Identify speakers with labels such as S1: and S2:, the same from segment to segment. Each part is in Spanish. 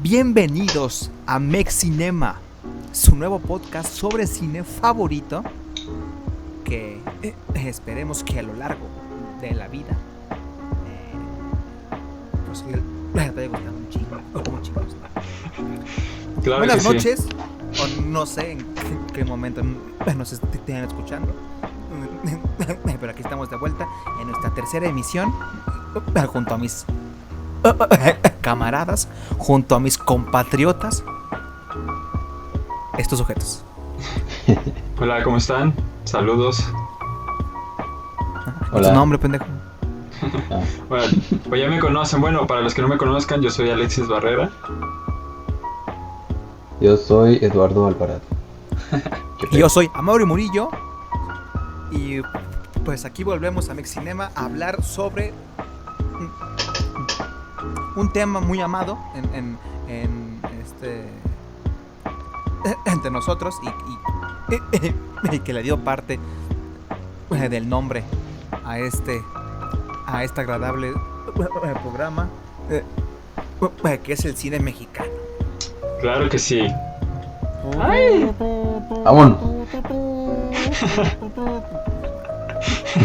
S1: Bienvenidos a Mexcinema, su nuevo podcast sobre cine favorito que esperemos que a lo largo de la vida pues te vaya gustando un chingo.
S2: Claro.
S1: Buenas
S2: que
S1: noches,
S2: sí.
S1: o no sé en qué momento nos estén escuchando, pero aquí estamos de vuelta en nuestra tercera emisión junto a mis camaradas, junto a mis compatriotas, estos sujetos.
S2: Hola, ¿cómo están? Saludos.
S1: ¿Y tu nombre, pendejo?
S2: Bueno, pues ya me conocen. Bueno, para los que no me conozcan, yo soy Alexis Barrera.
S3: Yo soy Eduardo Alvarado.
S1: Y yo soy Amaury Murillo. Y pues aquí volvemos a Mexcinema a hablar sobre un tema muy amado entre nosotros y que le dio parte del nombre a este agradable programa que es el cine mexicano.
S2: Claro que sí.
S3: ¡Ay! ¡Vámonos!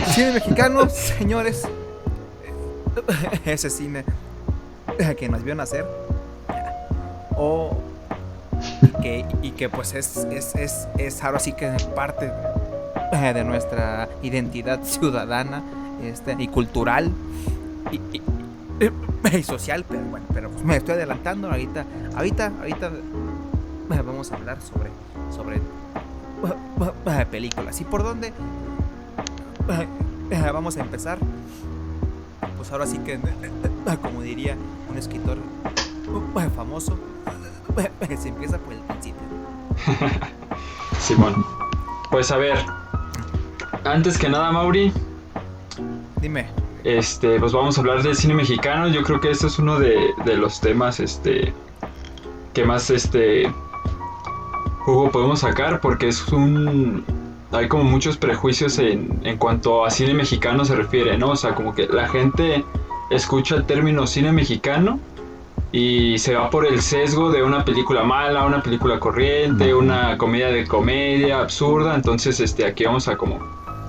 S1: Cine mexicano, señores, ese cine que nos vio nacer y que pues es ahora sí que parte de nuestra identidad ciudadana y cultural y social, pero bueno, pues me estoy adelantando. Ahorita vamos a hablar sobre películas. ¿Y por dónde vamos a empezar? Pues ahora sí que, como diría un escritor famoso, se empieza por el principio.
S2: Simón. Pues a ver, antes que nada, Mauri,
S1: Dime.
S2: pues vamos a hablar del cine mexicano. Yo creo que este es uno de los temas que más jugo podemos sacar, porque hay como muchos prejuicios en cuanto a cine mexicano se refiere, ¿no? O sea, como que la gente escucha el término cine mexicano y se va por el sesgo de una película mala, una película corriente, una comedia absurda. Entonces, aquí vamos a como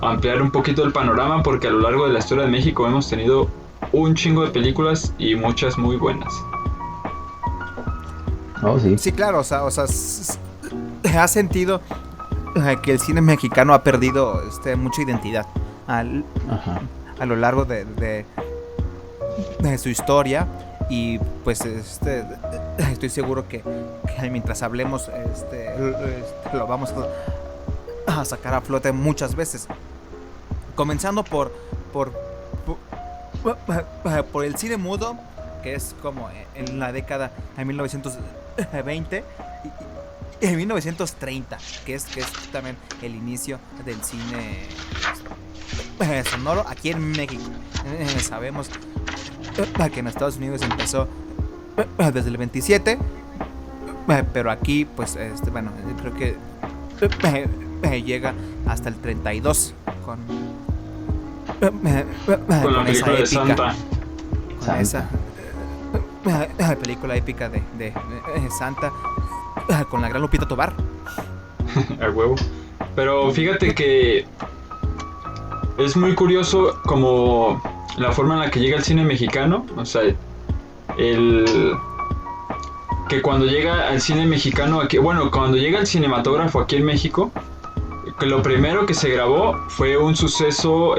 S2: ampliar un poquito el panorama, porque a lo largo de la historia de México hemos tenido un chingo de películas y muchas muy buenas.
S3: Oh, sí.
S1: Sí, claro, o sea, ha sentido que el cine mexicano ha perdido mucha identidad a lo largo de su historia. Y pues estoy seguro que mientras hablemos lo vamos a sacar a flote muchas veces, comenzando por el cine mudo, que es como en la década de 1920 y en 1930, que es también el inicio del cine sonoro aquí en México. Sabemos que en Estados Unidos empezó desde el 27, pero aquí pues creo que llega hasta el 32 con
S2: la película de Santa.
S1: Con esa película épica de Santa, con la gran Lupita Tobar.
S2: A huevo. Pero fíjate que es muy curioso como la forma en la que llega el cine mexicano. O sea, que cuando llega al cine mexicano aquí, bueno, cuando llega el cinematógrafo aquí en México, que lo primero que se grabó fue un suceso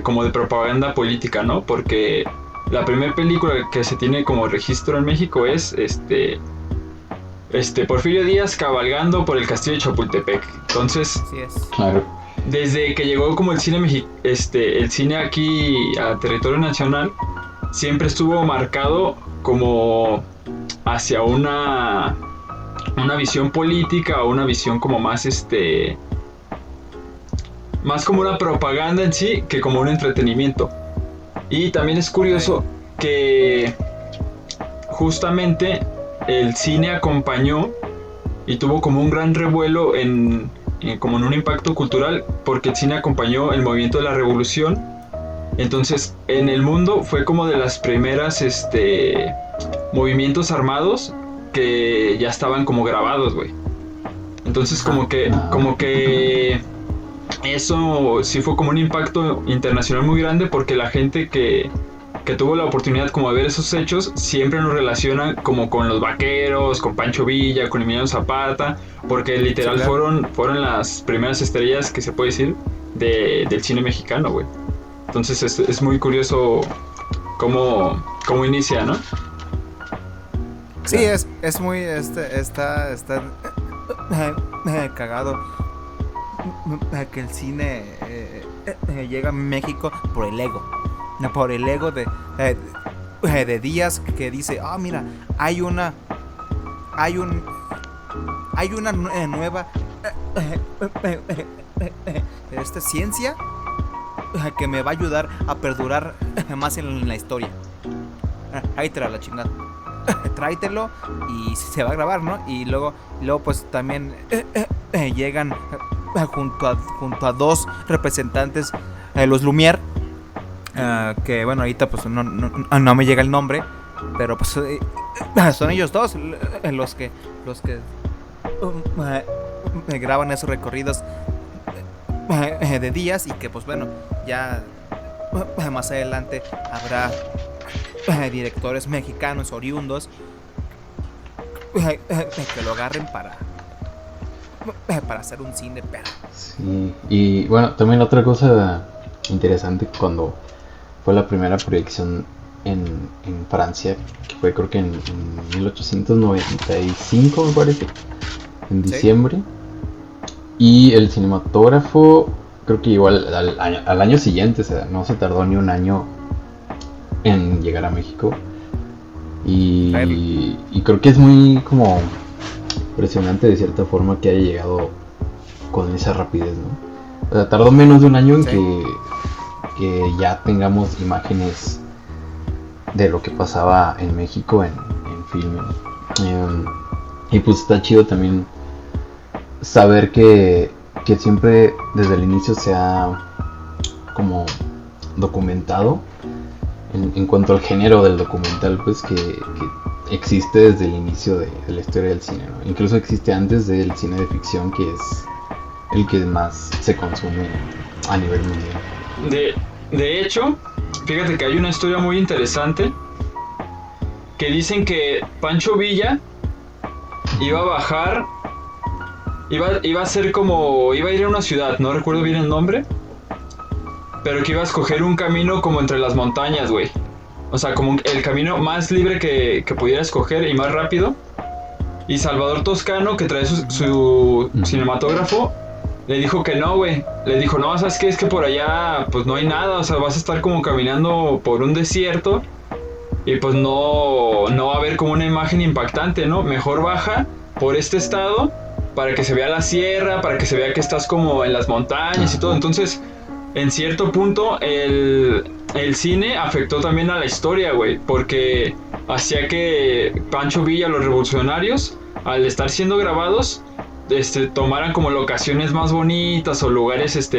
S2: como de propaganda política, ¿no? Porque la primera película que se tiene como registro en México es Porfirio Díaz cabalgando por el castillo de Chapultepec. Entonces,
S1: Así es.
S3: Claro.
S2: desde que llegó como el cine aquí a territorio nacional, siempre estuvo marcado como hacia una visión política, o una visión como más más como una propaganda en sí que como un entretenimiento. Y también es curioso que justamente el cine acompañó y tuvo como un gran revuelo como en un impacto cultural, porque el cine acompañó el movimiento de la revolución. Entonces, en el mundo fue como de las primeras movimientos armados que ya estaban como grabados, güey. Entonces como que eso sí fue como un impacto internacional muy grande, porque la gente que tuvo la oportunidad como de ver esos hechos siempre nos relaciona como con los vaqueros, con Pancho Villa, con Emiliano Zapata, porque literal
S1: Sí, claro.
S2: fueron las primeras estrellas, que se puede decir, del cine mexicano, güey. Entonces es muy curioso cómo inicia, ¿no?
S1: Sí, es muy, está cagado que el cine llega a México por el ego. Por el ego de Díaz, que dice, mira, hay una nueva ciencia que me va a ayudar a perdurar más en la historia. Ahí te la chingada. Tráetelo y se va a grabar, ¿no? Y luego pues también llegan junto a dos representantes, los Lumière, que bueno, ahorita pues no me llega el nombre, pero pues son ellos dos los que graban esos recorridos de Díaz, y que pues bueno, ya más adelante habrá directores mexicanos oriundos que lo agarren para hacer un cine perro.
S3: Sí, y bueno, también otra cosa interesante, cuando fue la primera proyección en Francia, que fue creo que en 1895, me parece, en diciembre. Y el cinematógrafo, creo que igual al año siguiente, o sea, no se tardó ni un año en llegar a México. Y creo que es muy como impresionante de cierta forma que haya llegado con esa rapidez, ¿no? O sea, tardó menos de un año en que ya tengamos imágenes de lo que pasaba en México en filme, ¿no? Y pues está chido también saber que siempre desde el inicio se ha como documentado en cuanto al género del documental, pues que existe desde el inicio de la historia del cine, ¿no? Incluso existe antes del cine de ficción, que es el que más se consume a nivel mundial.
S2: De hecho, fíjate que hay una historia muy interesante, que dicen que Pancho Villa iba a bajar, iba a ser como, iba a ir a una ciudad, no recuerdo bien el nombre, pero que iba a escoger un camino como entre las montañas, güey. O sea, como el camino más libre que pudiera escoger y más rápido. Y Salvador Toscano, que trae su cinematógrafo, le dijo que no, güey. Le dijo, no, ¿sabes qué? Es que por allá pues no hay nada, o sea, vas a estar como caminando por un desierto y pues no va a haber como una imagen impactante, ¿no? Mejor baja por este estado para que se vea la sierra, para que se vea que estás como en las montañas y todo. Entonces, en cierto punto, el cine afectó también a la historia, güey, porque hacía que Pancho Villa, los revolucionarios, al estar siendo grabados, tomaran como locaciones más bonitas o lugares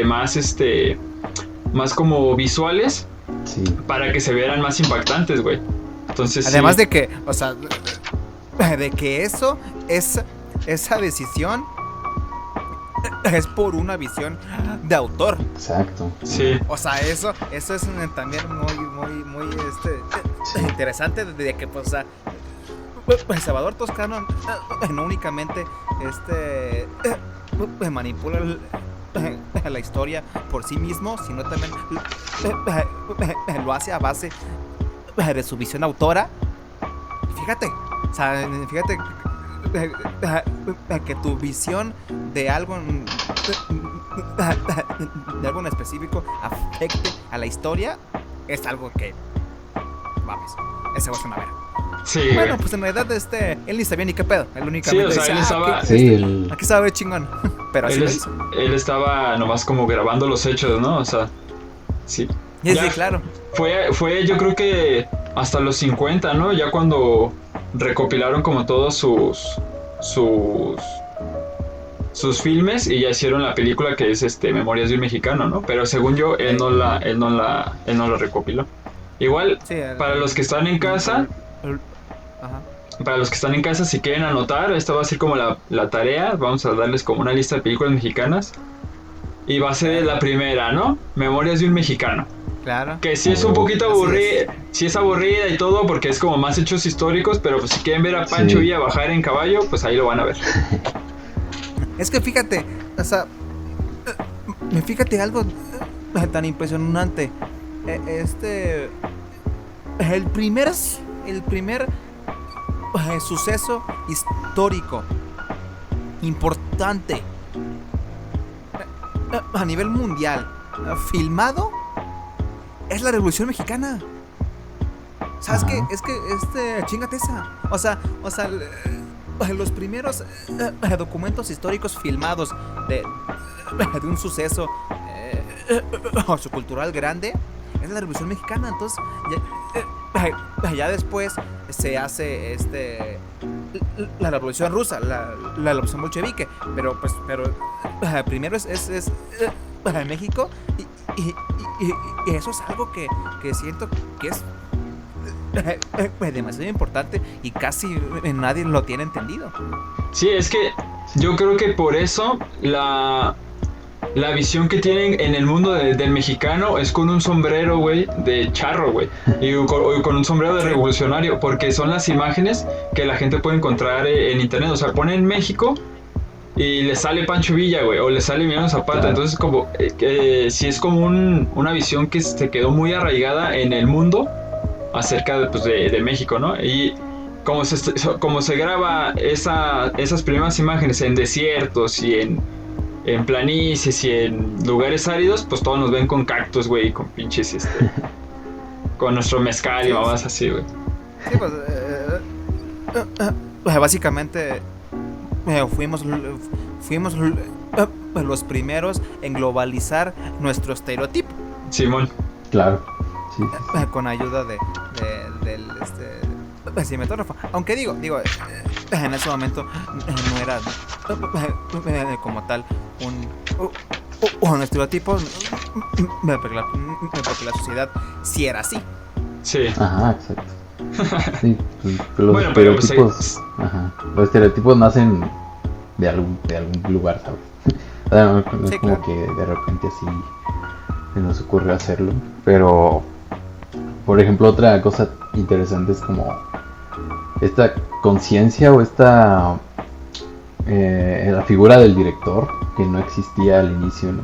S2: más como visuales,
S3: sí,
S2: para que se vieran más impactantes, güey. Entonces,
S1: además
S2: sí,
S1: de que, o sea, de que esa decisión es por una visión de autor.
S3: Exacto.
S2: sí.
S1: O sea, eso es también muy
S3: Sí.
S1: interesante, de que pues, o sea, Salvador Toscano no únicamente manipula la historia por sí mismo, sino también lo hace a base de su visión autora. Fíjate, o sea, fíjate que tu visión de algo en específico afecte a la historia, es algo que, vamos, ese va a ser una vera.
S2: Sí,
S1: Bueno,
S2: güey.
S1: pues en realidad él ni sabía ni qué pedo. Él
S2: Sí,
S1: únicamente
S2: o sea,
S1: decía,
S2: él estaba,
S3: Sí,
S1: aquí sabe chingón. Pero así lo hizo.
S2: él estaba nomás como grabando los hechos, ¿no? O sea, sí.
S1: Y
S2: Ya
S1: sí, claro.
S2: fue yo creo que hasta los 50, ¿no? Ya cuando recopilaron como todos sus filmes y ya hicieron la película que es Memorias de un Mexicano, ¿no? Pero según yo, él no la recopiló. Igual,
S1: Sí,
S2: para los que están en casa,
S1: Ajá.
S2: para los que están en casa, si quieren anotar, esta va a ser como la tarea. Vamos a darles como una lista de películas mexicanas. Y va a ser la primera, ¿no? Memorias de un mexicano.
S1: Claro.
S2: Que sí es un poquito aburrida, sí es aburrida y todo, porque es como más hechos históricos, pero pues si quieren ver a Pancho Villa bajar en caballo, pues ahí lo van a ver.
S1: Es que fíjate, o sea, fíjate algo tan impresionante. El primer suceso histórico importante a nivel mundial filmado es la Revolución Mexicana. ¿Sabes qué? Es que chingate esa. O sea, los primeros documentos históricos filmados de un suceso cultural grande es la Revolución Mexicana. Entonces ya después se hace la Revolución Rusa, la Revolución Bolchevique, pero primero es México y eso es algo que siento que es demasiado importante y casi nadie lo tiene entendido.
S2: Sí, es que yo creo que por eso la visión que tienen en el mundo del mexicano es con un sombrero, güey, de charro, güey, y con un sombrero de revolucionario, porque son las imágenes que la gente puede encontrar en internet. O sea, ponen México y le sale Pancho Villa, güey, o le sale Emiliano Zapata. Claro. Entonces, como sí es como una visión que se quedó muy arraigada en el mundo acerca de México, ¿no? Y como se graba esas primeras imágenes en desiertos y en planicies y en lugares áridos, pues todos nos ven con cactus, güey, con pinches, con nuestro mezcal y mamás así, güey.
S1: Sí, pues, básicamente fuimos los primeros en globalizar nuestro estereotipo.
S2: Simón.
S3: Claro. Sí.
S1: Con ayuda del cinematógrafo. Aunque digo, en ese momento no era como tal un estereotipo, porque la sociedad sí era así.
S2: Sí.
S3: Ajá, exacto. Sí, los estereotipos, los estereotipos nacen de algún lugar, ¿sabes? O sea, no es sí, como claro, que de repente así se nos ocurrió hacerlo, pero por ejemplo otra cosa interesante es como esta conciencia o esta la figura del director que no existía al inicio, ¿no?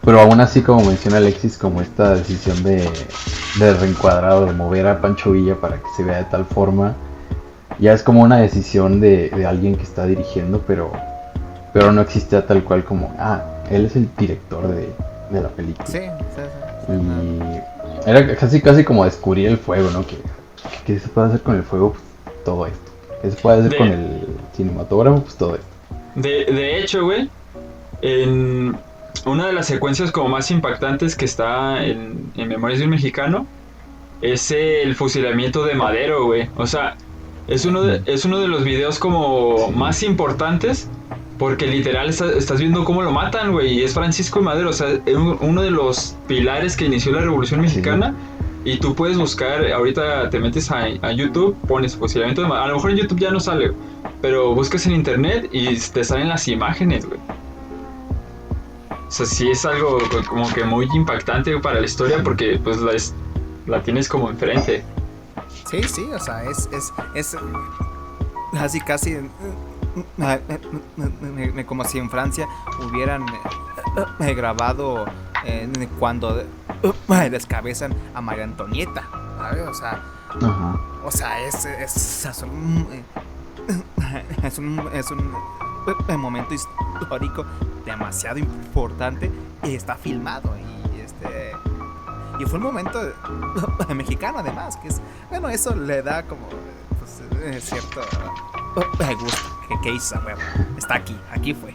S3: Pero aún así, como menciona Alexis, como esta decisión de reencuadrado, de mover a Pancho Villa para que se vea de tal forma, ya es como una decisión de alguien que está dirigiendo, pero no existe tal cual como, él es el director de la película.
S1: Sí.
S3: Y era casi como descubrir el fuego, ¿no? ¿Qué se puede hacer con el fuego? Pues, todo esto. ¿Qué se puede hacer con el cinematógrafo? Pues todo esto.
S2: De hecho, güey, en una de las secuencias como más impactantes que está en Memorias de un Mexicano es el fusilamiento de Madero, güey. O sea, es uno de los videos como más importantes, porque literal estás viendo cómo lo matan, güey, y es Francisco Madero. O sea, uno de los pilares que inició la Revolución Mexicana. Sí. Y tú puedes buscar, ahorita te metes a YouTube, pones fusilamiento de Madero. A lo mejor en YouTube ya no sale, pero buscas en internet y te salen las imágenes, güey. O sea, sí es algo como que muy impactante para la historia, porque pues la tienes como enfrente.
S1: Sí, o sea, es casi como si en Francia hubieran grabado cuando descabezan a María Antonieta, ¿sabes? O sea, es un momento histórico demasiado importante y está filmado y fue un momento mexicano, además, que es, bueno, eso le da como pues, cierto gusto que hizo, bueno, está aquí fue.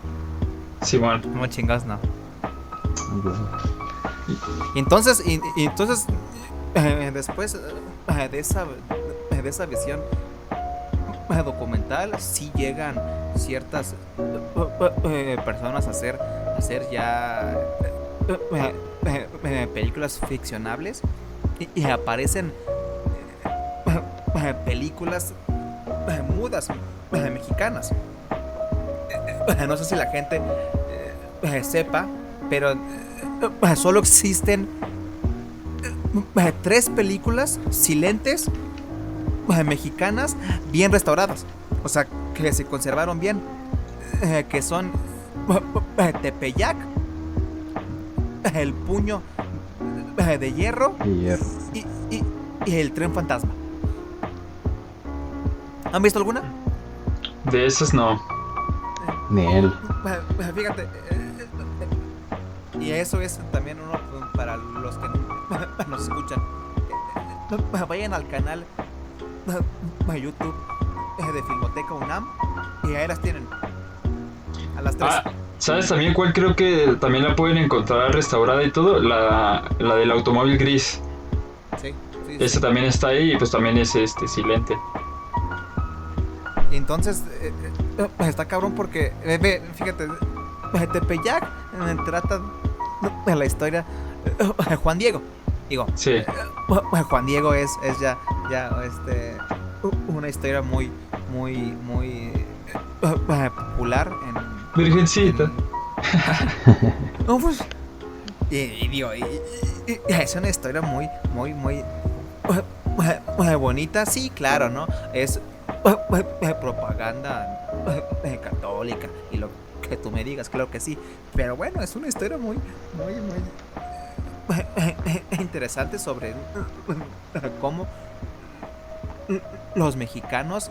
S2: Sí, bueno.
S1: No chingados, no. Y entonces después de esa visión documental, sí llegan ciertas personas a hacer ya películas ficcionables y aparecen películas mudas mexicanas. No sé si la gente sepa, pero solo existen 3 películas silentes mexicanas bien restauradas, o sea, que se conservaron bien, que son Tepeyac, El puño de hierro, y El tren fantasma. ¿Han visto alguna?
S2: De esas no.
S3: Ni él.
S1: Fíjate, y eso es también uno para los que nos escuchan. Vayan al canal YouTube de Filmoteca UNAM y ahí las tienen. A las 3.
S2: ¿Sabes también cuál creo que también la pueden encontrar restaurada y todo? La del automóvil gris.
S1: Sí.
S2: Esa también está ahí y pues también es silente.
S1: Y entonces está cabrón porque fíjate, Tepeyac trata de la historia de Juan Diego. Digo,
S2: Sí.
S1: Juan Diego es ya una historia muy popular en
S2: Virgencita.
S1: No, pues, digo, es una historia muy bonita, sí, claro, ¿no? Es propaganda católica y lo que tú me digas, claro que sí, pero bueno, es una historia muy interesante sobre cómo los mexicanos,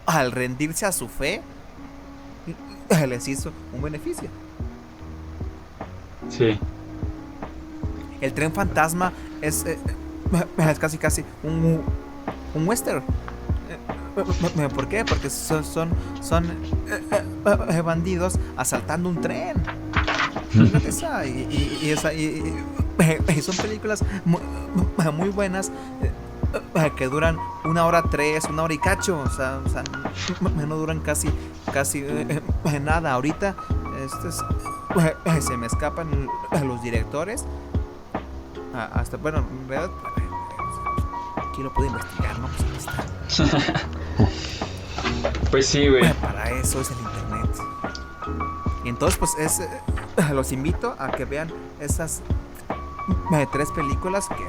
S1: al rendirse a su fe, les hizo un beneficio.
S2: Sí.
S1: El tren fantasma es casi un western. ¿Por qué? Porque son bandidos asaltando un tren. Fíjate esa, y son películas muy buenas, que duran 1 hora 3, 1 hora y cacho, o sea, no duran casi nada. Ahorita se me escapan los directores, hasta, bueno, en realidad aquí lo puedo investigar, ¿no? Pues aquí está.
S2: Pues sí, güey.
S1: Para eso es el internet. Y entonces pues los invito a que vean esas 3 películas que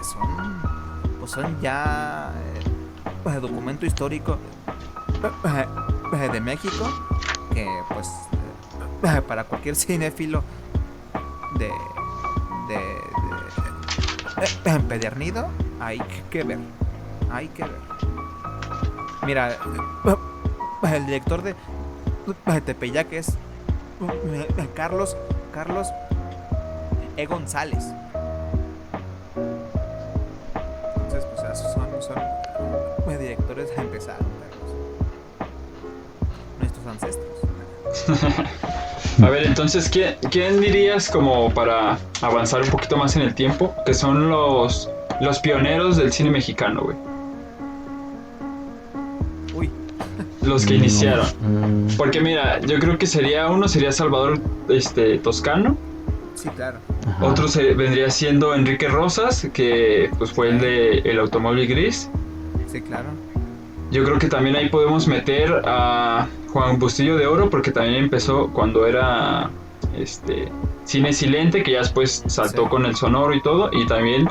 S1: son ya documento histórico de México, que pues para cualquier cinéfilo de empedernido hay que ver. Mira, el director de Tepeyac es Carlos E. González. Entonces, pues son directores que empezaron, nuestros ancestros.
S2: A ver, entonces, ¿quién dirías, como para avanzar un poquito más en el tiempo, que son los pioneros del cine mexicano, güey?
S1: Uy.
S2: Los que iniciaron. Porque mira, yo creo que sería Salvador Toscano.
S1: Sí, claro.
S3: Ajá.
S2: Otro vendría siendo Enrique Rosas, que pues fue el de El automóvil gris.
S1: Sí, claro.
S2: Yo creo que también ahí podemos meter a Juan Bustillo de Oro, porque también empezó cuando era cine silente, que ya después saltó
S1: Sí.
S2: con el sonoro y todo. Y también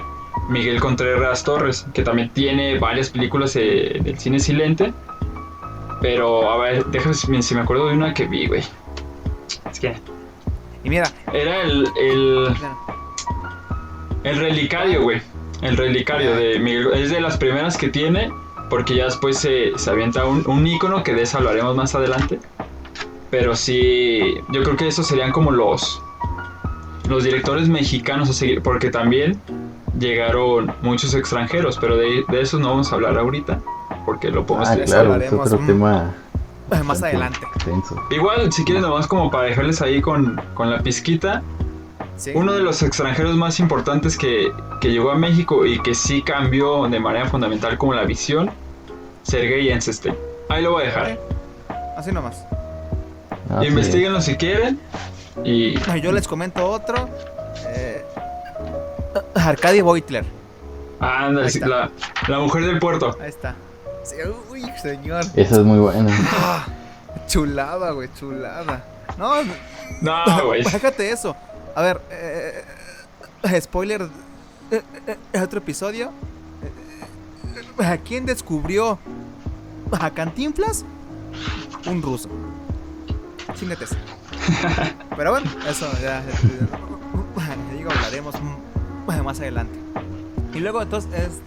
S2: Miguel Contreras Torres, que también tiene varias películas del cine silente. Pero a ver, déjame si me acuerdo de una que vi, güey. Es que
S1: Y mira,
S2: era el relicario, güey. El relicario de Miguel. Es de las primeras que tiene, porque ya después se avienta un ícono, que de eso hablaremos más adelante. Pero sí, yo creo que esos serían como los directores mexicanos a seguir, porque también llegaron muchos extranjeros, pero de esos no vamos a hablar ahorita, porque lo podemos
S3: Claro, es
S1: hablaremos
S3: otro tema
S1: más
S3: bastante
S1: adelante.
S3: extenso.
S2: Igual, si quieres, nomás como para dejarles ahí con la pizquita.
S1: Sí.
S2: Uno de los extranjeros más importantes que llegó a México y que sí cambió de manera fundamental como la visión, Sergei Eisenstein. Ahí lo voy a dejar.
S1: Así nomás.
S3: Así
S2: Investíguenlo si quieren. Y
S1: Yo les comento otro. Arcadi Beutler.
S2: anda,
S1: Ahí está.
S2: la mujer del puerto.
S1: Ahí está. Sí, uy, señor.
S3: Esa es muy buena.
S1: Ah, chulada, güey, chulada. No,
S2: No, güey.
S1: déjate eso. A ver, spoiler, otro episodio. ¿A quién descubrió a Cantinflas? Un ruso. Chíngate eso. Pero bueno, eso ya digo, hablaremos más adelante. Y luego entonces,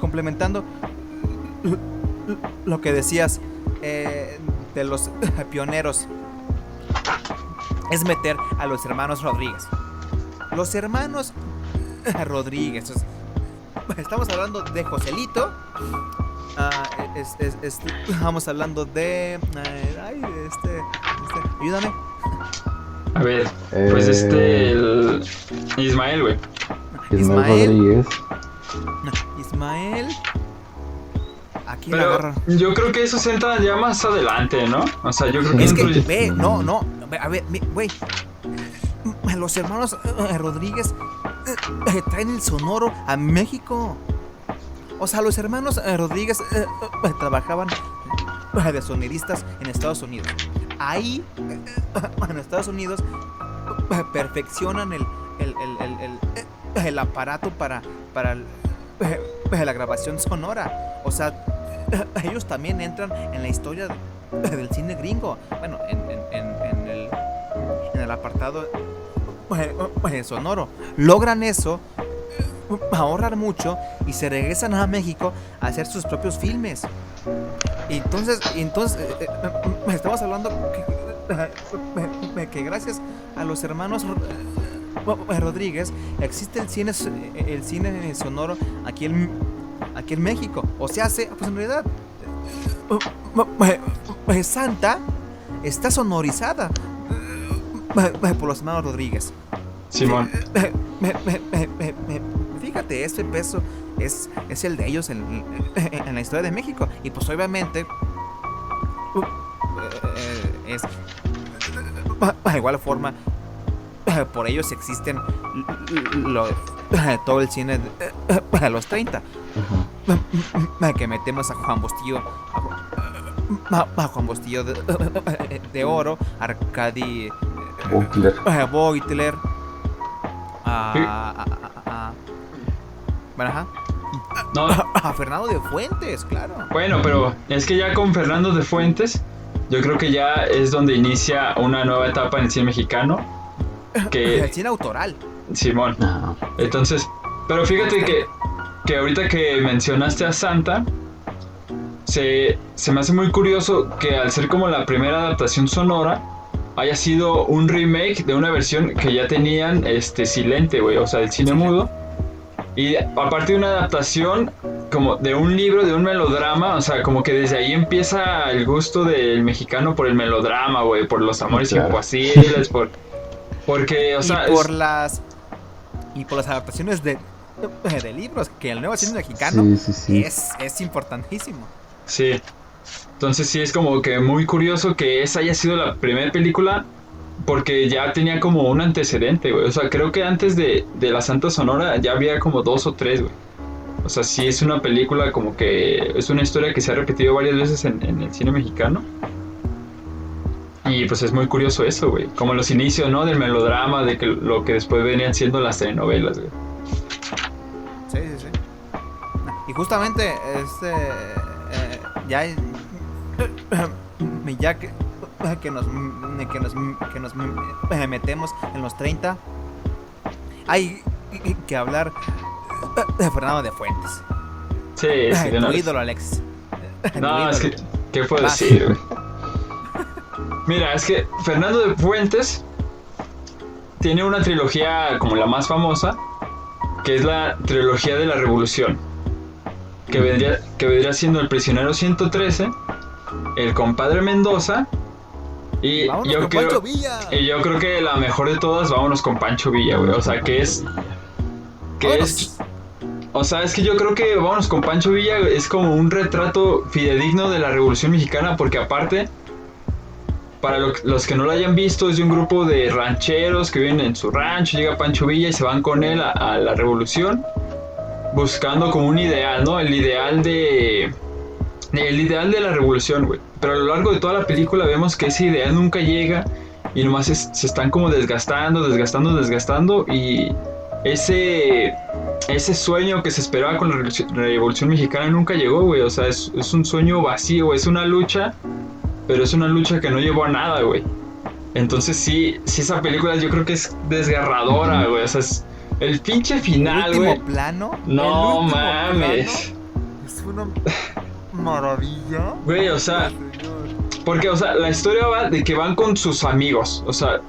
S1: complementando lo que decías de los pioneros, es meter a los hermanos Rodríguez. Los hermanos Rodríguez. Estamos hablando de Joselito. Estamos hablando de. Ayúdame.
S2: A ver, pues el Ismael, güey.
S3: Ismael Rodríguez.
S1: Ismael. Aquí la
S2: Pero
S1: agarro.
S2: yo creo que eso se entra ya más adelante, ¿no? O sea, yo creo que
S1: Es que,
S2: dentro-
S1: ve, no. A ver, güey. Los hermanos Rodríguez traen el sonoro a México. O sea, los hermanos Rodríguez trabajaban de soneristas en Estados Unidos. Ahí, en Estados Unidos, perfeccionan el aparato para la grabación sonora. O sea, ellos también entran en la historia del cine gringo. Bueno, en el apartado sonoro. Logran eso, ahorran mucho y se regresan a México a hacer sus propios filmes. Entonces estamos hablando que gracias a los hermanos Rodríguez existe el cine sonoro aquí en México. O sea, pues en realidad Santa está sonorizada por los hermanos Rodríguez.
S2: Simón.
S1: Fíjate, este peso es el de ellos en la historia de México. Y pues obviamente es de igual forma por ellos existen todo el cine de los 30. Que metemos a Juan Bustillo a Juan Bustillo de Oro, Arcadi Beutler, bueno, ajá.
S2: No,
S1: A Fernando de Fuentes, claro.
S2: bueno, pero es que ya con Fernando de Fuentes, yo creo que ya es donde inicia una nueva etapa en el cine mexicano.
S1: El
S2: Que
S1: cine autoral.
S2: Simón.
S3: Ajá.
S2: Entonces, pero fíjate que ahorita que mencionaste a Santa, se me hace muy curioso que al ser como la primera adaptación sonora, haya sido un remake de una versión que ya tenían silente, güey, o sea, el cine mudo. Y aparte de una adaptación como de un libro, de un melodrama, o sea, como que desde ahí empieza el gusto del mexicano por el melodrama, güey, por los amores
S3: Claro.
S2: imposibles, porque, o sea,
S1: y por las adaptaciones de libros, que el nuevo cine mexicano
S3: Sí.
S1: es importantísimo.
S2: sí. Entonces sí es como que muy curioso que esa haya sido la primera película, porque ya tenía como un antecedente, güey. O sea, creo que antes de La Santa Sonora ya había como 2 o 3, güey. O sea, sí es una película como que es una historia que se ha repetido varias veces en el cine mexicano. Y pues es muy curioso eso, güey. Como los inicios, ¿no? Del melodrama, de que lo que después venían siendo las telenovelas, güey.
S1: Sí. Y justamente ya que nos metemos en los 30, hay que hablar de Fernando de Fuentes.
S2: Sí, de
S1: Tu
S2: una vez.
S1: ídolo, Alexis. Tu
S2: No,
S1: ídolo.
S2: es que, ¿qué puedo
S1: Vas.
S2: decir, güey? Mira, es que Fernando de Fuentes tiene una trilogía como la más famosa, que es la trilogía de la Revolución, que vendría siendo El Prisionero 113, El Compadre Mendoza, y
S1: Vámonos
S2: yo
S1: con
S2: creo,
S1: Pancho Villa.
S2: y yo creo que la mejor de todas, vámonos con Pancho Villa, güey. O sea,
S1: Vámonos.
S2: o sea, es que yo creo que vámonos con Pancho Villa es como un retrato fidedigno de la Revolución Mexicana, porque aparte, para los que no lo hayan visto, es de un grupo de rancheros que viven en su rancho, llega Pancho Villa y se van con él a la Revolución, buscando como un ideal, ¿no? El ideal el ideal de la revolución, güey. Pero a lo largo de toda la película vemos que ese ideal nunca llega y nomás se están como desgastando y ese sueño que se esperaba con la Revolución Mexicana nunca llegó, güey. O sea, es un sueño vacío, es una lucha, pero es una lucha que no llevó a nada, güey. Entonces sí esa película yo creo que es desgarradora, güey. O sea, es el pinche final, güey.
S1: El último plano.
S2: No
S1: el último
S2: mames.
S1: plano es una maravilla.
S2: Güey, o sea, porque, o sea, la historia va de que van con sus amigos. O sea,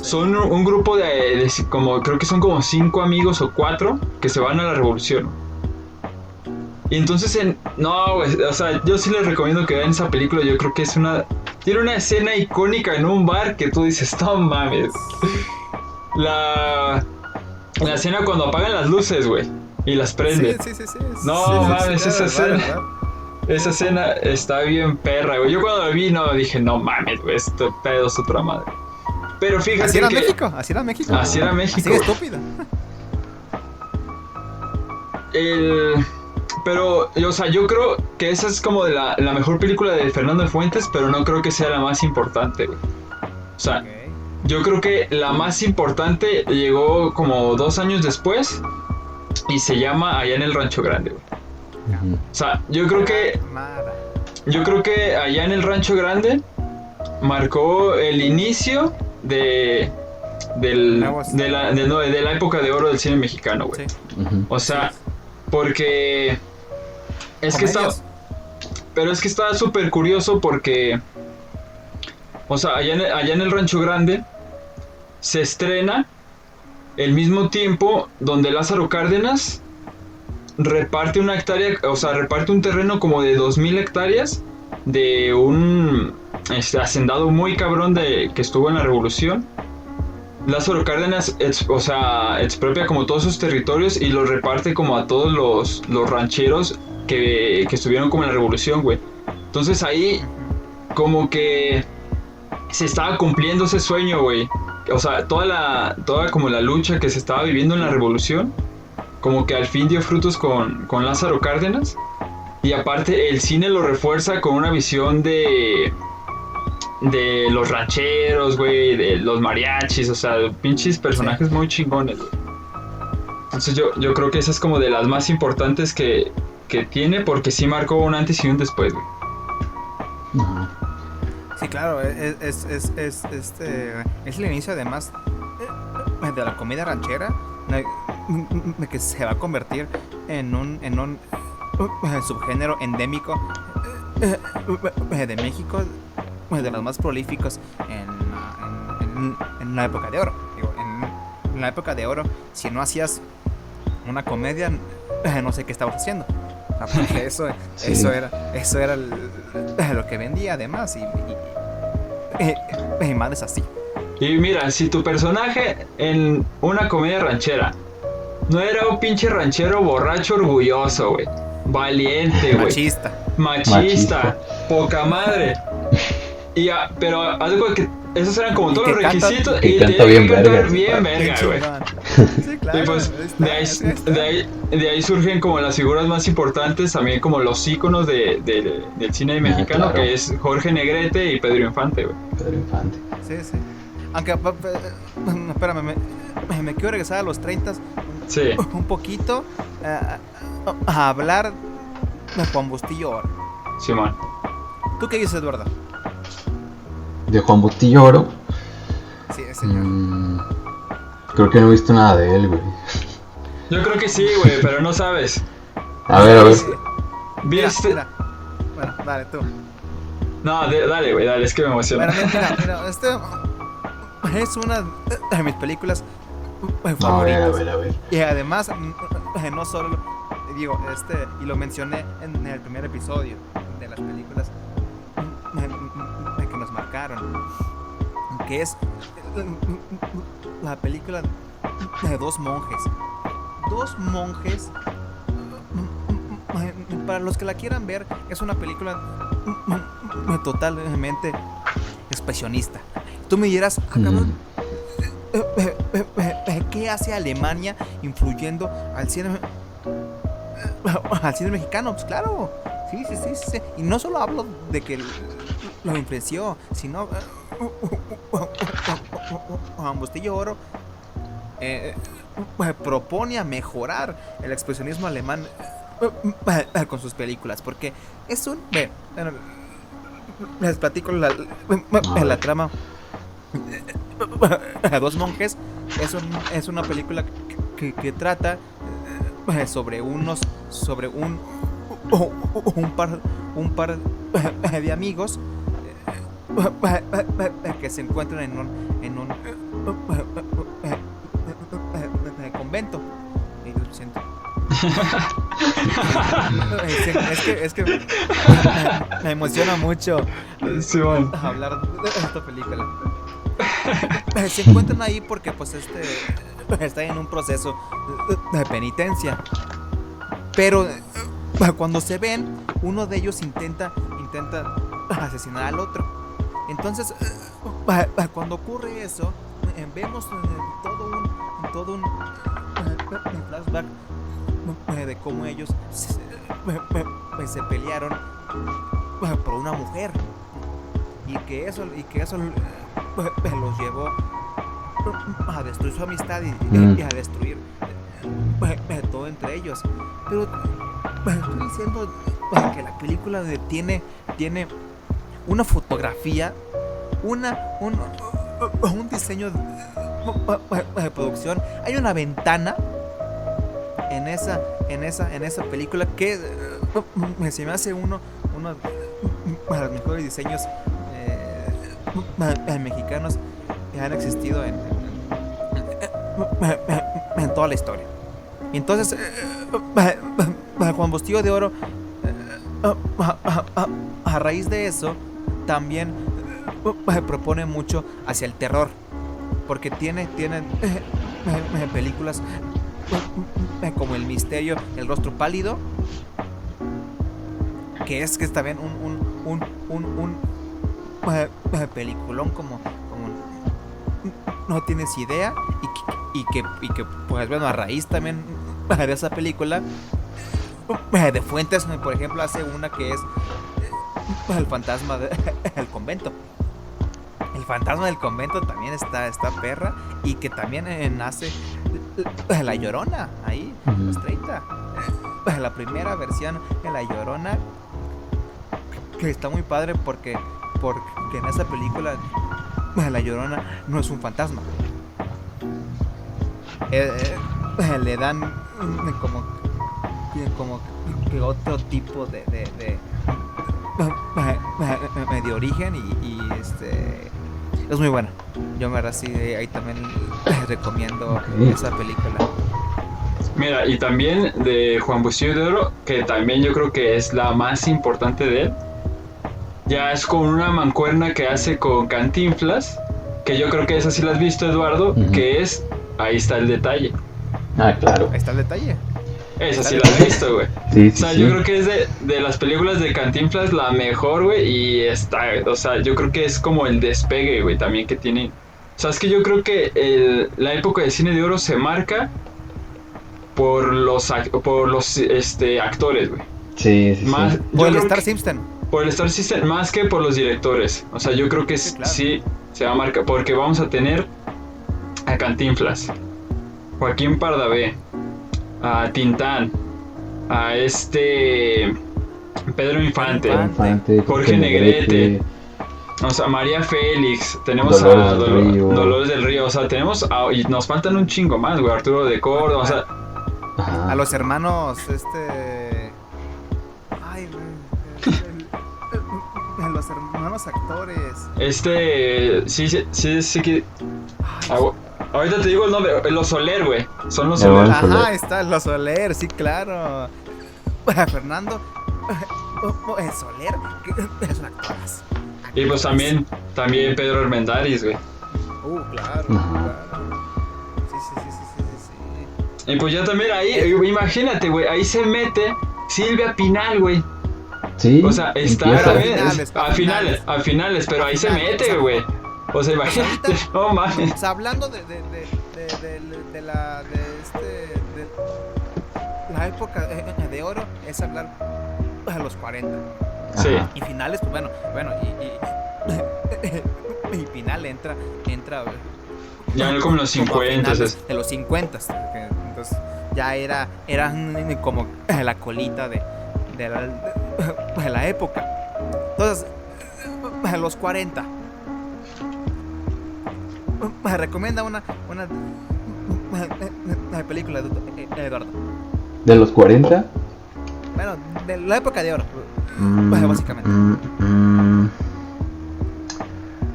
S2: son un grupo de como, creo que son como 5 amigos o 4 que se van a la revolución. Y entonces, no, güey, o sea, yo sí les recomiendo que vean esa película. Yo creo que tiene una escena icónica en un bar que tú dices, no mames. La escena cuando apagan las luces, güey, y las prenden.
S1: Sí.
S2: No mames, esa escena.
S1: Claro.
S2: Esa escena está bien perra, güey. Yo cuando la vi, dije, no mames, güey, este pedo es otra madre. Pero fíjate
S1: Así era
S2: que...
S1: México, así era México.
S2: Así era México.
S1: Así de estúpida.
S2: Pero, o sea, yo creo que esa es como de la mejor película de Fernando de Fuentes, pero no creo que sea la más importante, güey. O sea,
S1: Okay.
S2: yo creo que la más importante llegó como 2 años después y se llama Allá en el Rancho Grande, güey.
S3: Ujú.
S2: O sea, yo creo que Allá en el Rancho Grande marcó el inicio de la época de oro del cine mexicano, güey.
S1: Sí.
S3: Ujú.
S2: O sea, porque es que
S1: Comedias.
S2: está súper curioso porque, o sea, allá en el Rancho Grande se estrena el mismo tiempo donde Lázaro Cárdenas reparte una hectárea, o sea, reparte un terreno como de 2000 hectáreas de un hacendado muy cabrón que estuvo en la revolución. Lázaro Cárdenas, expropia como todos sus territorios y los reparte como a todos los rancheros que estuvieron como en la revolución, güey. Entonces ahí como que se estaba cumpliendo ese sueño, güey. O sea, toda como la lucha que se estaba viviendo en la revolución, como que al fin dio frutos con Lázaro Cárdenas. Y aparte el cine lo refuerza con una visión de los rancheros, güey, de los mariachis, o sea, pinches personajes muy chingones, güey. Entonces yo creo que esa es como de las más importantes que tiene, porque sí marcó un antes y un después, güey.
S3: Ujú.
S1: Sí, claro, es el inicio además de la comida ranchera, que se va a convertir en un subgénero endémico de México, de los más prolíficos en la época de oro. Digo, en la época de oro, si no hacías una comedia, no sé qué estabas haciendo. O sea, porque eso era lo que vendía además y madres así.
S2: Y mira, si tu personaje en una comedia ranchera no era un pinche ranchero borracho orgulloso, güey, valiente, güey, machista, poca madre, pero algo que esos eran como
S1: Y
S2: todos
S1: que
S2: los
S1: canta-
S2: requisitos
S3: y
S2: y
S3: canta
S2: tenía
S3: bien
S2: que cantar
S3: verga.
S2: bien verga, güey.
S1: Sí, claro.
S2: Y pues
S1: ahí está.
S2: de ahí surgen como las figuras más importantes, también como los íconos del cine mexicano,
S3: claro.
S2: que es Jorge Negrete y Pedro Infante, güey.
S3: Pedro Infante.
S1: Sí. Aunque, espérame, me quiero regresar a los 30
S2: Sí.
S1: un poquito a hablar de Juan Bustillo Oro.
S2: Simón.
S1: ¿Tú qué dices, Eduardo?
S3: De Juan Bustillo Oro.
S1: Sí, señor.
S3: Creo que no he visto nada de él, güey.
S2: Yo creo que sí, güey, pero no sabes.
S3: A ver.
S2: ¿Viste?
S1: Mira. Bueno, dale tú.
S2: No, dale, güey, dale, es que me emociona.
S1: Bueno, mira, es una de mis películas
S3: A ver,
S1: favoritas.
S3: a ver.
S1: Y además, no solo digo, y lo mencioné en el primer episodio de las películas que nos marcaron, que es la película de dos monjes. Para los que la quieran ver, es una película totalmente expresionista. Tú me dirás, cabrón, ¿qué hace Alemania influyendo al cine mexicano? Pues claro, Sí. Y no solo hablo de que lo influenció, sino Juan Bustillo Oro propone a mejorar el expresionismo alemán con sus películas, porque es un... Bueno, les platico la trama. Dos monjes es una película que trata sobre un par de amigos que se encuentran en un convento. Lo siento. Es que me emociona mucho hablar de esta película. Se encuentran ahí porque pues está en un proceso de penitencia. Pero cuando se ven, uno de ellos intenta asesinar al otro. Entonces, cuando ocurre eso, vemos todo un flashback de cómo ellos se pelearon por una mujer y que eso los llevó a destruir su amistad y a destruir todo entre ellos. Pero estoy diciendo que la película tiene una fotografía, un diseño de producción. Hay una ventana en esa película que se me hace uno de los mejores diseños mexicanos que han existido en toda la historia. Entonces Juan Bustillo de Oro, a raíz de eso, también propone mucho hacia el terror, porque tiene películas como El Misterio, El Rostro Pálido, que es también un peliculón como no tienes idea, y que pues bueno, a raíz también de esa película de Fuentes, por ejemplo, hace una que es El fantasma del convento. El fantasma del convento también está perra, y que también nace La Llorona ahí en los 30. La primera versión de La Llorona, que está muy padre porque en esa película La Llorona no es un fantasma. Le dan como que otro tipo de origen, y es muy buena. Yo me ahí también recomiendo esa película.
S2: Mira, y también de Juan Bustillo de Oro, que también yo creo que es la más importante de él, ya es con una mancuerna que hace con Cantinflas, que yo creo que esa sí la has visto, Eduardo, que es Ahí está el detalle.
S3: Ah, claro.
S1: Ahí está el detalle.
S2: Esa sí la has visto, güey.
S3: Sí,
S2: o sea, yo creo que es de las películas de Cantinflas la mejor, güey, y o sea, yo creo que es como el despegue, güey, también que tiene. O sea, es que yo creo que la época del cine de oro se marca por los actores, güey.
S3: Sí.
S2: Más,
S1: por el Star System.
S2: Por el Star System, más que por los directores. O sea, yo creo que sí, claro, sí se va a marcar, porque vamos a tener a Cantinflas, Joaquín Pardavé, a Tintán, a Pedro Infante, Jorge Negrete, o sea, María Félix, tenemos Dolores del Río, o sea, tenemos y nos faltan un chingo más, güey, Arturo de Córdoba, o sea,
S1: a los hermanos los hermanos actores.
S2: Sí que ahorita te digo el nombre, Los Soler, güey. Son Los Soler.
S1: Ajá, está Los Soler, sí, claro. Fernando Soler, que es un actorazo.
S2: Y pues también Pedro Armendáriz, güey.
S1: Claro. Sí.
S2: Y pues ya también ahí, imagínate, güey, ahí se mete Silvia Pinal, güey.
S3: Sí.
S2: O sea, está también a finales, pero ahí se mete, güey. O sea, imagínate, no mames.
S1: O sea, hablando de la época de oro, es hablar los 40.
S2: Sí.
S3: Ajá.
S1: Y finales, pues bueno, y final entra
S2: Ya como en los
S1: como a
S2: 50.
S1: finales de los 50. Entonces ya eran como la colita de la época. Entonces, los 40. Recomienda una película, Eduardo.
S3: ¿De los 40?
S1: Bueno, de la época de oro, básicamente.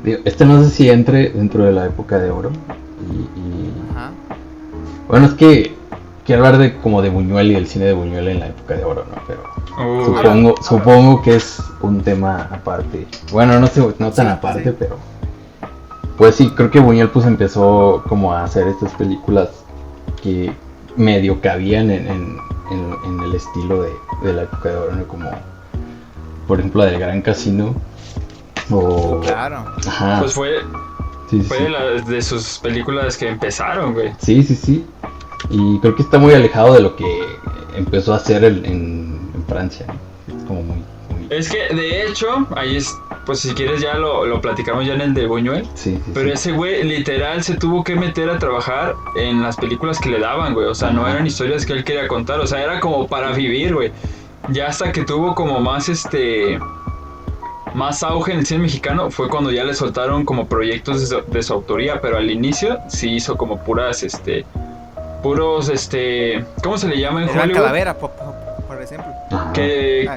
S3: Digo, no sé si entre dentro de la época de oro.
S1: Ajá.
S3: Bueno, es que quiero hablar de como de Buñuel y el cine de Buñuel en la época de oro, ¿no? Pero supongo que es un tema aparte. Bueno, no sé, no tan aparte,
S1: sí.
S3: pero pues sí, creo que Buñuel pues empezó como a hacer estas películas que medio cabían en el estilo de la época de oro, ¿no? Como por ejemplo la del Gran Casino o
S1: Claro.
S3: ajá.
S2: Pues fue
S3: Sí.
S2: de sus películas que empezaron, güey.
S3: Sí. Y creo que está muy alejado de lo que empezó a hacer en Francia, ¿no? Es como muy...
S2: Es que, de hecho, ahí es, pues si quieres ya lo platicamos ya en el de Buñuel.
S3: Sí.
S2: Pero ese güey literal se tuvo que meter a trabajar en las películas que le daban, güey. O sea, no eran historias que él quería contar. O sea, era como para vivir, güey. Ya hasta que tuvo como más más auge en el cine mexicano fue cuando ya le soltaron como proyectos de su autoría. Pero al inicio sí hizo como puros, ¿cómo se le llama en
S1: Era
S2: Hollywood?
S1: Calavera, por ejemplo.
S3: Ajá.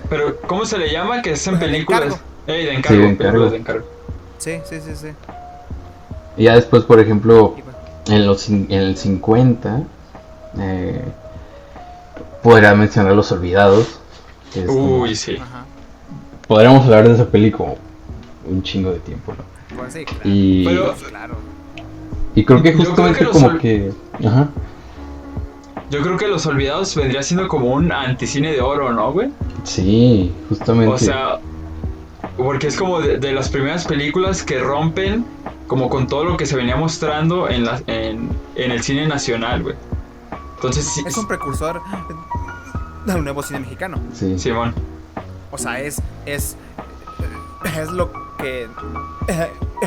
S2: Pero ¿cómo se le llama? Que es en
S1: De
S2: películas.
S1: encargo.
S2: De encargo,
S3: Sí, de encargo.
S2: películas de encargo.
S1: Sí.
S3: Y ya después, por ejemplo,
S1: Y bueno,
S3: en el 50, podría mencionar Los Olvidados. Que es como-
S2: Uy, sí.
S1: ajá.
S3: podríamos hablar de esa película un chingo de tiempo, ¿no?
S1: Pues sí, claro.
S3: Y,
S2: Pero-
S1: Claro.
S3: y creo que
S2: yo creo
S3: justamente
S2: que los
S3: como que... Ajá.
S2: Yo creo que Los Olvidados vendría siendo como un anticine de oro, ¿no, güey?
S3: Sí, justamente.
S2: O sea, porque es como de las primeras películas que rompen como con todo lo que se venía mostrando en el cine nacional, güey. Entonces, sí,
S1: Es un precursor del nuevo cine mexicano.
S3: Sí.
S2: Simón.
S1: O sea, es lo que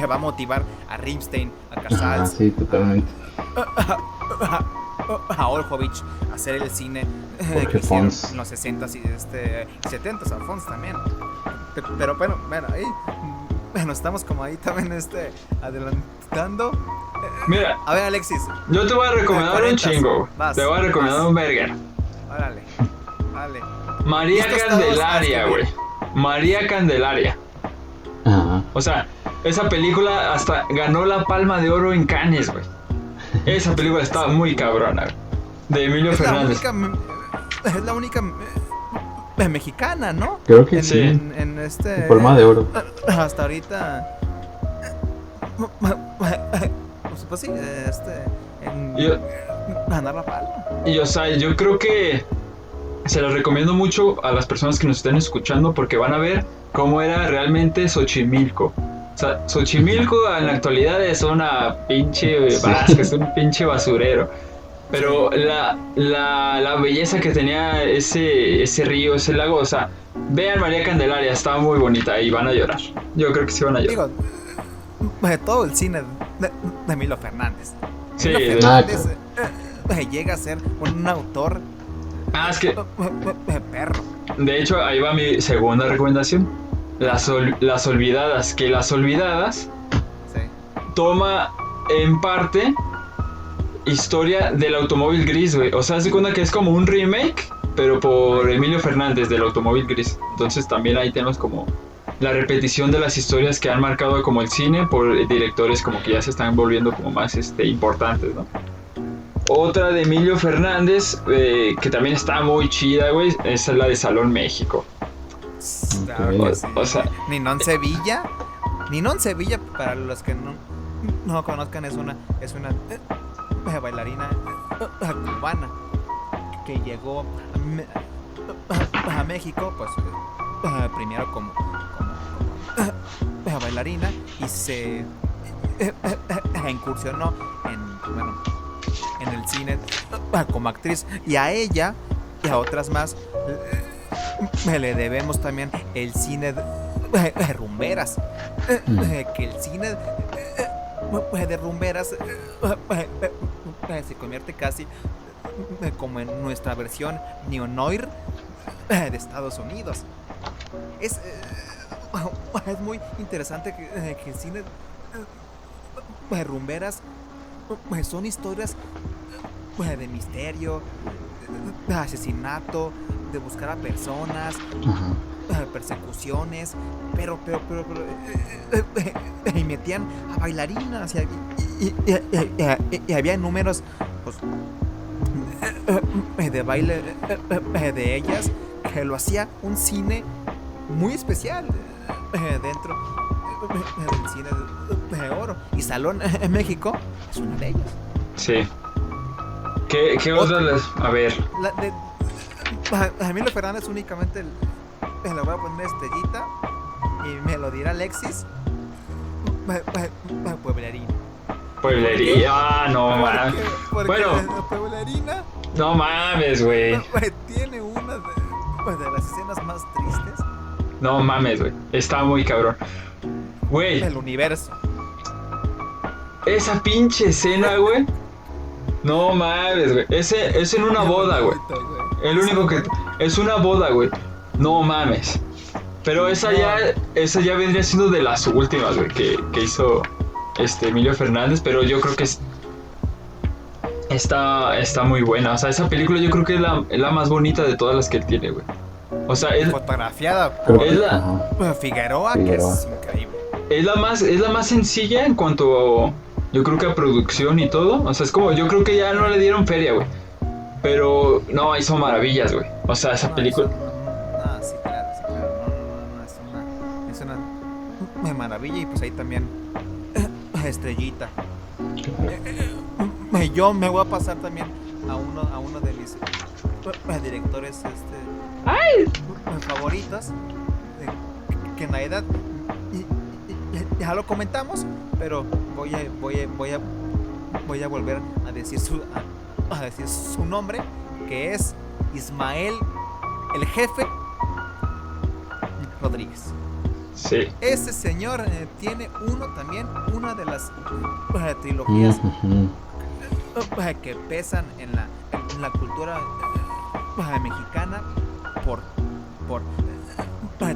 S1: va a motivar a Rimstein, a
S3: Ajá,
S1: Casals,
S3: sí, totalmente.
S1: a Olhovich a hacer el cine
S3: Jorge
S1: que hicieron
S3: Fons.
S1: en los 60s y 70s, a Fons también. Pero bueno, ahí nos estamos como ahí también adelantando.
S2: Mira,
S1: A ver, Alexis,
S2: yo te voy a recomendar un
S1: 40s.
S2: chingo.
S1: Vas,
S2: Te voy a recomendar
S1: vas.
S2: un verga.
S1: órale.
S2: María
S1: Listos
S2: Candelaria,
S1: todos,
S2: güey. María Candelaria.
S3: Ajá.
S2: O sea, esa película hasta ganó la Palma de Oro en Cannes, güey. Esa película estaba muy cabrona, güey. De Emilio Fernández.
S1: Es la única mexicana, ¿no?
S3: Creo que
S1: En,
S3: sí.
S1: en
S3: Palma de Oro.
S1: Hasta ahorita. Pues sí, en
S2: Yo-
S1: ganar la palma.
S2: Y o sea, yo creo que se los recomiendo mucho a las personas que nos estén escuchando porque van a ver cómo era realmente Xochimilco. O sea, Xochimilco en la actualidad es una pinche vasca, es un pinche basurero. Pero la belleza que tenía ese río, ese lago, o sea, vean María Candelaria, estaba muy bonita y van a llorar. Yo creo que sí van a llorar.
S1: Digo, todo el cine de Emilio Fernández.
S2: Sí,
S1: Emilio
S2: de-
S1: Fernández llega a ser un autor
S2: es que
S1: perro.
S2: de hecho ahí va mi segunda recomendación. Las Olvidadas, que Las Olvidadas
S1: Sí.
S2: toma en parte historia del Automóvil Gris, güey. O sea, se cuenta que es como un remake, pero por Emilio Fernández del Automóvil Gris. Entonces también ahí tenemos como la repetición de las historias que han marcado como el cine por directores como que ya se están volviendo como más importantes, ¿no? Otra de Emilio Fernández, que también está muy chida, güey, es la de Salón México.
S1: Claro
S3: Ok.
S1: que sí.
S2: O sea,
S1: Ninón Sevilla. Ninón Sevilla, para los que no conozcan, es una bailarina cubana que llegó a México, pues primero como bailarina y se incursionó en el cine como actriz, y a ella y a otras más le debemos también el cine de rumberas. Que el cine de rumberas se convierte casi como en nuestra versión neo-noir de Estados Unidos. Es muy interesante que el cine de rumberas son historias de misterio, de asesinato, de buscar a personas, persecuciones, pero y metían a bailarinas y había números pues, de baile de ellas que lo hacía un cine muy especial dentro del cine de oro, y Salón en México es una de ellas.
S2: Sí. ¿Qué otras? A ver.
S1: A Emilio Fernández únicamente le voy a poner estrellita y me lo dirá Alexis. Pueblerina.
S2: Pueblería, no mames.
S1: Bueno, Pueblerina
S2: no mames, güey.
S1: tiene una de las escenas más tristes.
S2: No mames, güey. Está muy cabrón. Güey.
S1: Del universo.
S2: Esa pinche escena, güey. No mames, güey. Ese es en una boda, güey. El único que... Es una boda, güey. No mames. Pero esa ya vendría siendo de las últimas, güey, que hizo Emilio Fernández. Pero yo creo que está muy buena. O sea, esa película yo creo que es la más bonita de todas las que él tiene, güey. O sea, es
S1: fotografiada
S2: por
S1: Figueroa, que es increíble.
S2: Es la más sencilla en cuanto, yo creo que a producción y todo. O sea, es como, yo creo que ya no le dieron feria, güey. Pero, no, hizo maravillas, güey. O sea, esa película...
S1: Sí, claro. Es una maravilla. Y pues ahí también estrellita. Yo me voy a pasar también a uno de mis directores favoritos, que en realidad ya lo comentamos, pero voy a volver a decir su nombre, que es Ismael el Jefe Rodríguez.
S2: Sí.
S1: Ese señor tiene una de las trilogías que pesan en la cultura mexicana por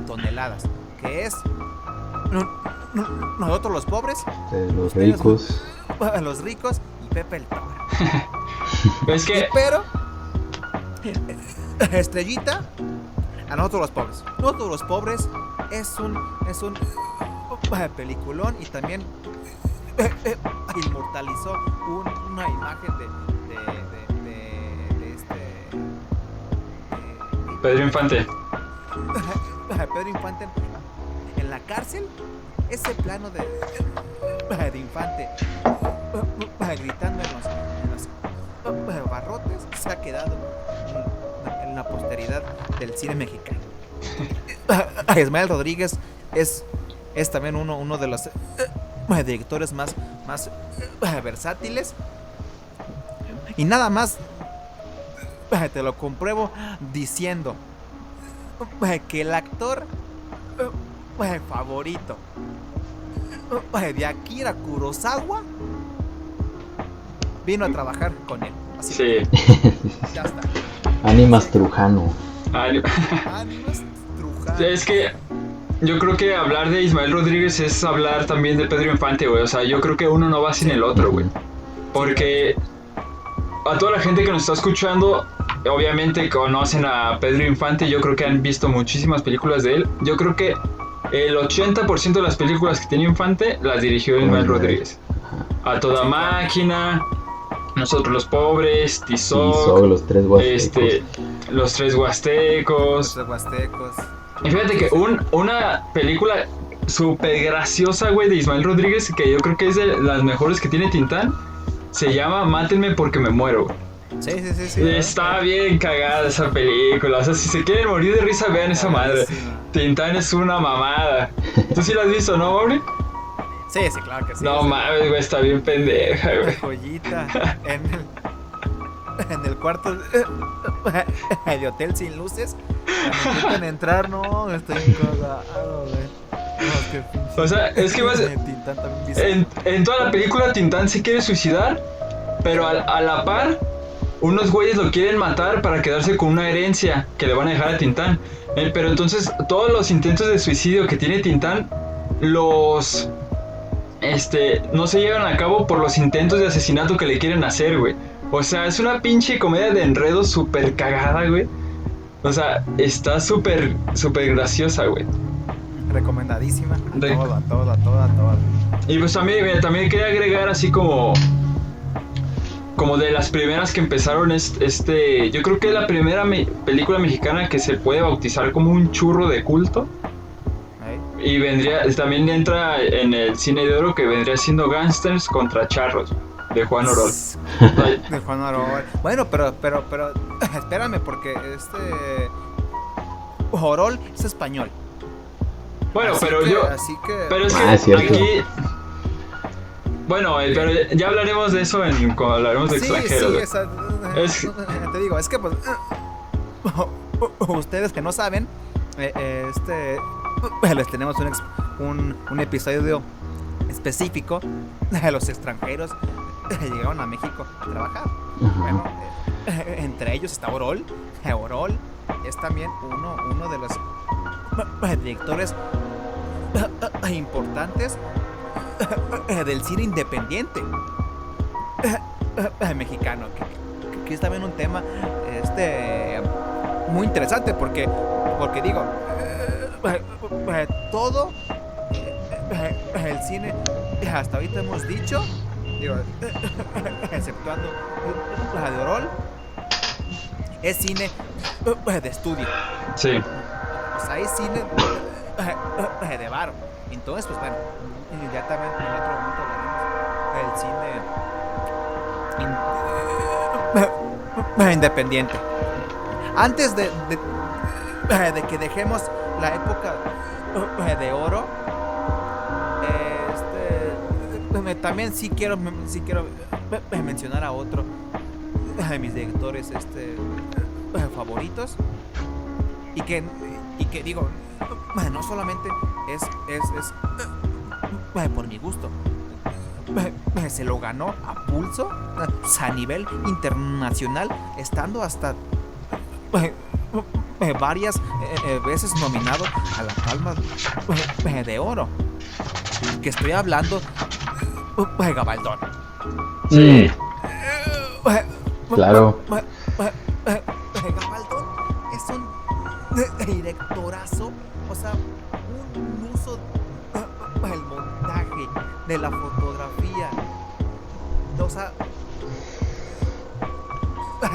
S1: toneladas, que es Nosotros los pobres,
S3: los ricos,
S1: los ricos y Pepe el Toro.
S2: Es que...
S1: Pero estrellita a Nosotros los pobres. Nosotros los pobres es un peliculón, y también inmortalizó una imagen de
S2: Pedro Infante.
S1: Pedro Infante en la cárcel. Ese plano de Infante gritando en los barrotes se ha quedado en la posteridad del cine mexicano. Ismael Rodríguez es también uno de los directores más versátiles, y nada más te lo compruebo diciendo que el actor favorito de Akira Kurosawa vino a trabajar con él. Así
S2: Sí.
S1: Ya está.
S3: Ánimas Trujano.
S1: Ánimas Trujano.
S2: Es que yo creo que hablar de Ismael Rodríguez es hablar también de Pedro Infante, güey. O sea, yo creo que uno no va sin el otro, güey. Porque a toda la gente que nos está escuchando, obviamente conocen a Pedro Infante. Yo creo que han visto muchísimas películas de él. Yo creo que el 80% de las películas que tiene Infante las dirigió Ismael Rodríguez. A Toda Máquina, Nosotros los pobres, Tizoc,
S3: los tres huastecos.
S2: Los tres huastecos.
S1: Los huastecos.
S2: Y fíjate que una película súper graciosa, güey, de Ismael Rodríguez, que yo creo que es de las mejores que tiene Tintán, se llama Mátenme porque me muero, güey.
S1: Sí.
S2: Está bien cagada esa película. O sea, si se quieren morir de risa, vean esa madre. Tintán es una mamada. ¿Tú sí la has visto, no, Mauri?
S1: Sí, claro que sí.
S2: No mames, güey, está bien pendeja, güey.
S1: Joyita en el cuarto de hotel sin luces, Cuando intentan entrar, no, estoy cagado, güey. No, es que pinche.
S2: O sea, es que vas...
S1: Tintán también dice.
S2: En toda la película Tintán se quiere suicidar, pero a la par, unos güeyes lo quieren matar para quedarse con una herencia que le van a dejar a Tintán. Pero entonces todos los intentos de suicidio que tiene Tintán, los... no se llevan a cabo por los intentos de asesinato que le quieren hacer, güey. O sea, es una pinche comedia de enredos súper cagada, güey. O sea, está súper graciosa, güey.
S1: Recomendadísima. A
S2: De-
S1: todo.
S2: Y pues también quería agregar así como de las primeras que empezaron yo creo que es la primera película mexicana que se puede bautizar como un churro de culto.
S1: Ahí.
S2: Y también entra en el cine de oro, que vendría siendo Gangsters contra Charros, de Juan Orol.
S1: De Juan Orol. Bueno, pero espérame, porque Orol es español.
S2: Bueno,
S1: Así
S2: pero
S1: que- Así que...
S2: pero es que
S3: Ah, cierto.
S2: aquí... Bueno, pero ya hablaremos de eso cuando hablaremos de extranjeros.
S1: Sí, te digo, es que pues ustedes que no saben, les tenemos un episodio específico de los extranjeros que llegaron a México a trabajar.
S3: Ajá.
S1: Bueno, entre ellos está Orol. Orol es también uno de los directores importantes del cine independiente mexicano, que es también un tema muy interesante porque digo, todo el cine hasta ahorita hemos dicho, digo, exceptuando la de Orol, es cine de estudio.
S2: Sí.
S1: O sea, es cine de varo. Entonces, pues bueno, ya también en otro momento hablaremos del cine independiente. Antes de que dejemos la época de oro, también sí quiero mencionar a otro de mis directores favoritos, y que digo, no solamente es por mi gusto, se lo ganó a pulso, a nivel internacional, estando hasta varias veces nominado a la Palma de Oro, que estoy hablando de Gabaldón.
S2: Sí.
S3: Claro.
S1: Gabaldón es un directorazo, o sea, un uso del montaje, de la fotografía, o sea,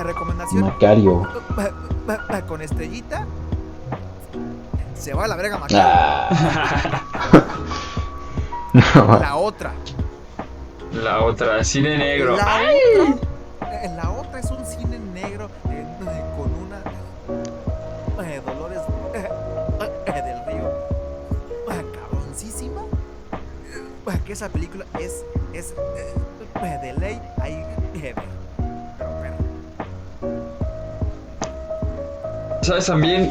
S1: recomendación
S3: Macario.
S1: con estrellita, se va a la verga Macario.
S3: Ah. No.
S1: La otra,
S2: Cine negro.
S1: la otra es un cine negro con una Dolores del Río cabroncísima, que esa película es de ley, hay que ver.
S2: ¿Sabes también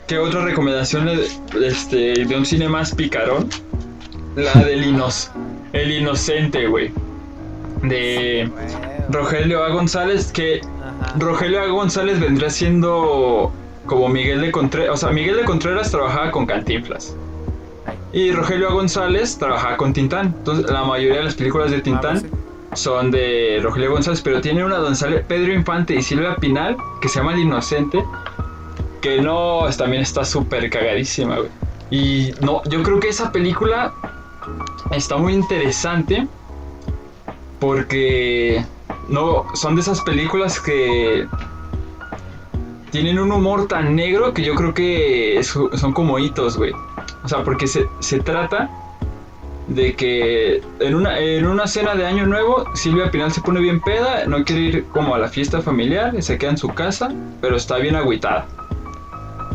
S2: qué otra recomendación de un cine más picarón? La del El Inocente, güey. De Rogelio A. González, que
S1: Ajá.
S2: Rogelio A. González vendría siendo como Miguel de Contreras. O sea, Miguel de Contreras trabajaba con Cantinflas y Rogelio A. González trabajaba con Tintán. Entonces la mayoría de las películas de Tintán son de Rogelio González, pero tiene una donde sale Pedro Infante y Silvia Pinal que se llama El Inocente, que también está súper cagadísima, güey. Y no, yo creo que esa película está muy interesante porque son de esas películas que tienen un humor tan negro que yo creo que son como hitos, güey. O sea, porque se trata de que en una cena de Año Nuevo, Silvia Pinal se pone bien peda, no quiere ir como a la fiesta familiar, se queda en su casa, pero está bien agüitada.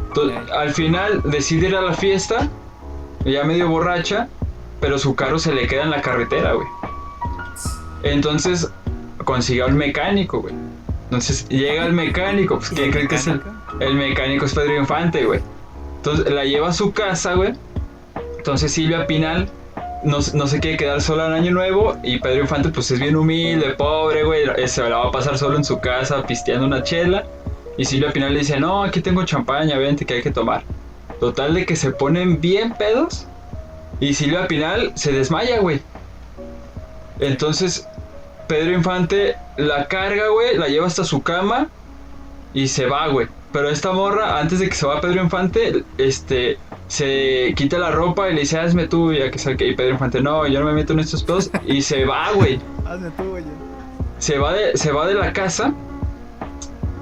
S2: Entonces, al final decide ir a la fiesta, ya medio borracha, pero su carro se le queda en la carretera, güey. Entonces consigue al mecánico, güey. Entonces llega el mecánico, pues ¿quién cree que es el? el mecánico es Pedro Infante, güey. Entonces la lleva a su casa, güey. Entonces Silvia Pinal no se quiere quedar sola en Año Nuevo y Pedro Infante pues es bien humilde, pobre, güey. Se la va a pasar solo en su casa pisteando una chela. Y Silvia Pinal le dice, no, aquí tengo champaña, vente que hay que tomar. Total de que se ponen bien pedos y Silvia Pinal se desmaya, güey. Entonces Pedro Infante la carga, güey, la lleva hasta su cama y se va, güey. Pero esta morra, antes de que se va Pedro Infante, se quita la ropa y le dice, hazme tú, ya que sabe que. Y Pedro Infante, no, yo no me meto en estos pedos. Y se va, güey.
S1: Hazme tú, güey.
S2: Se va de la casa.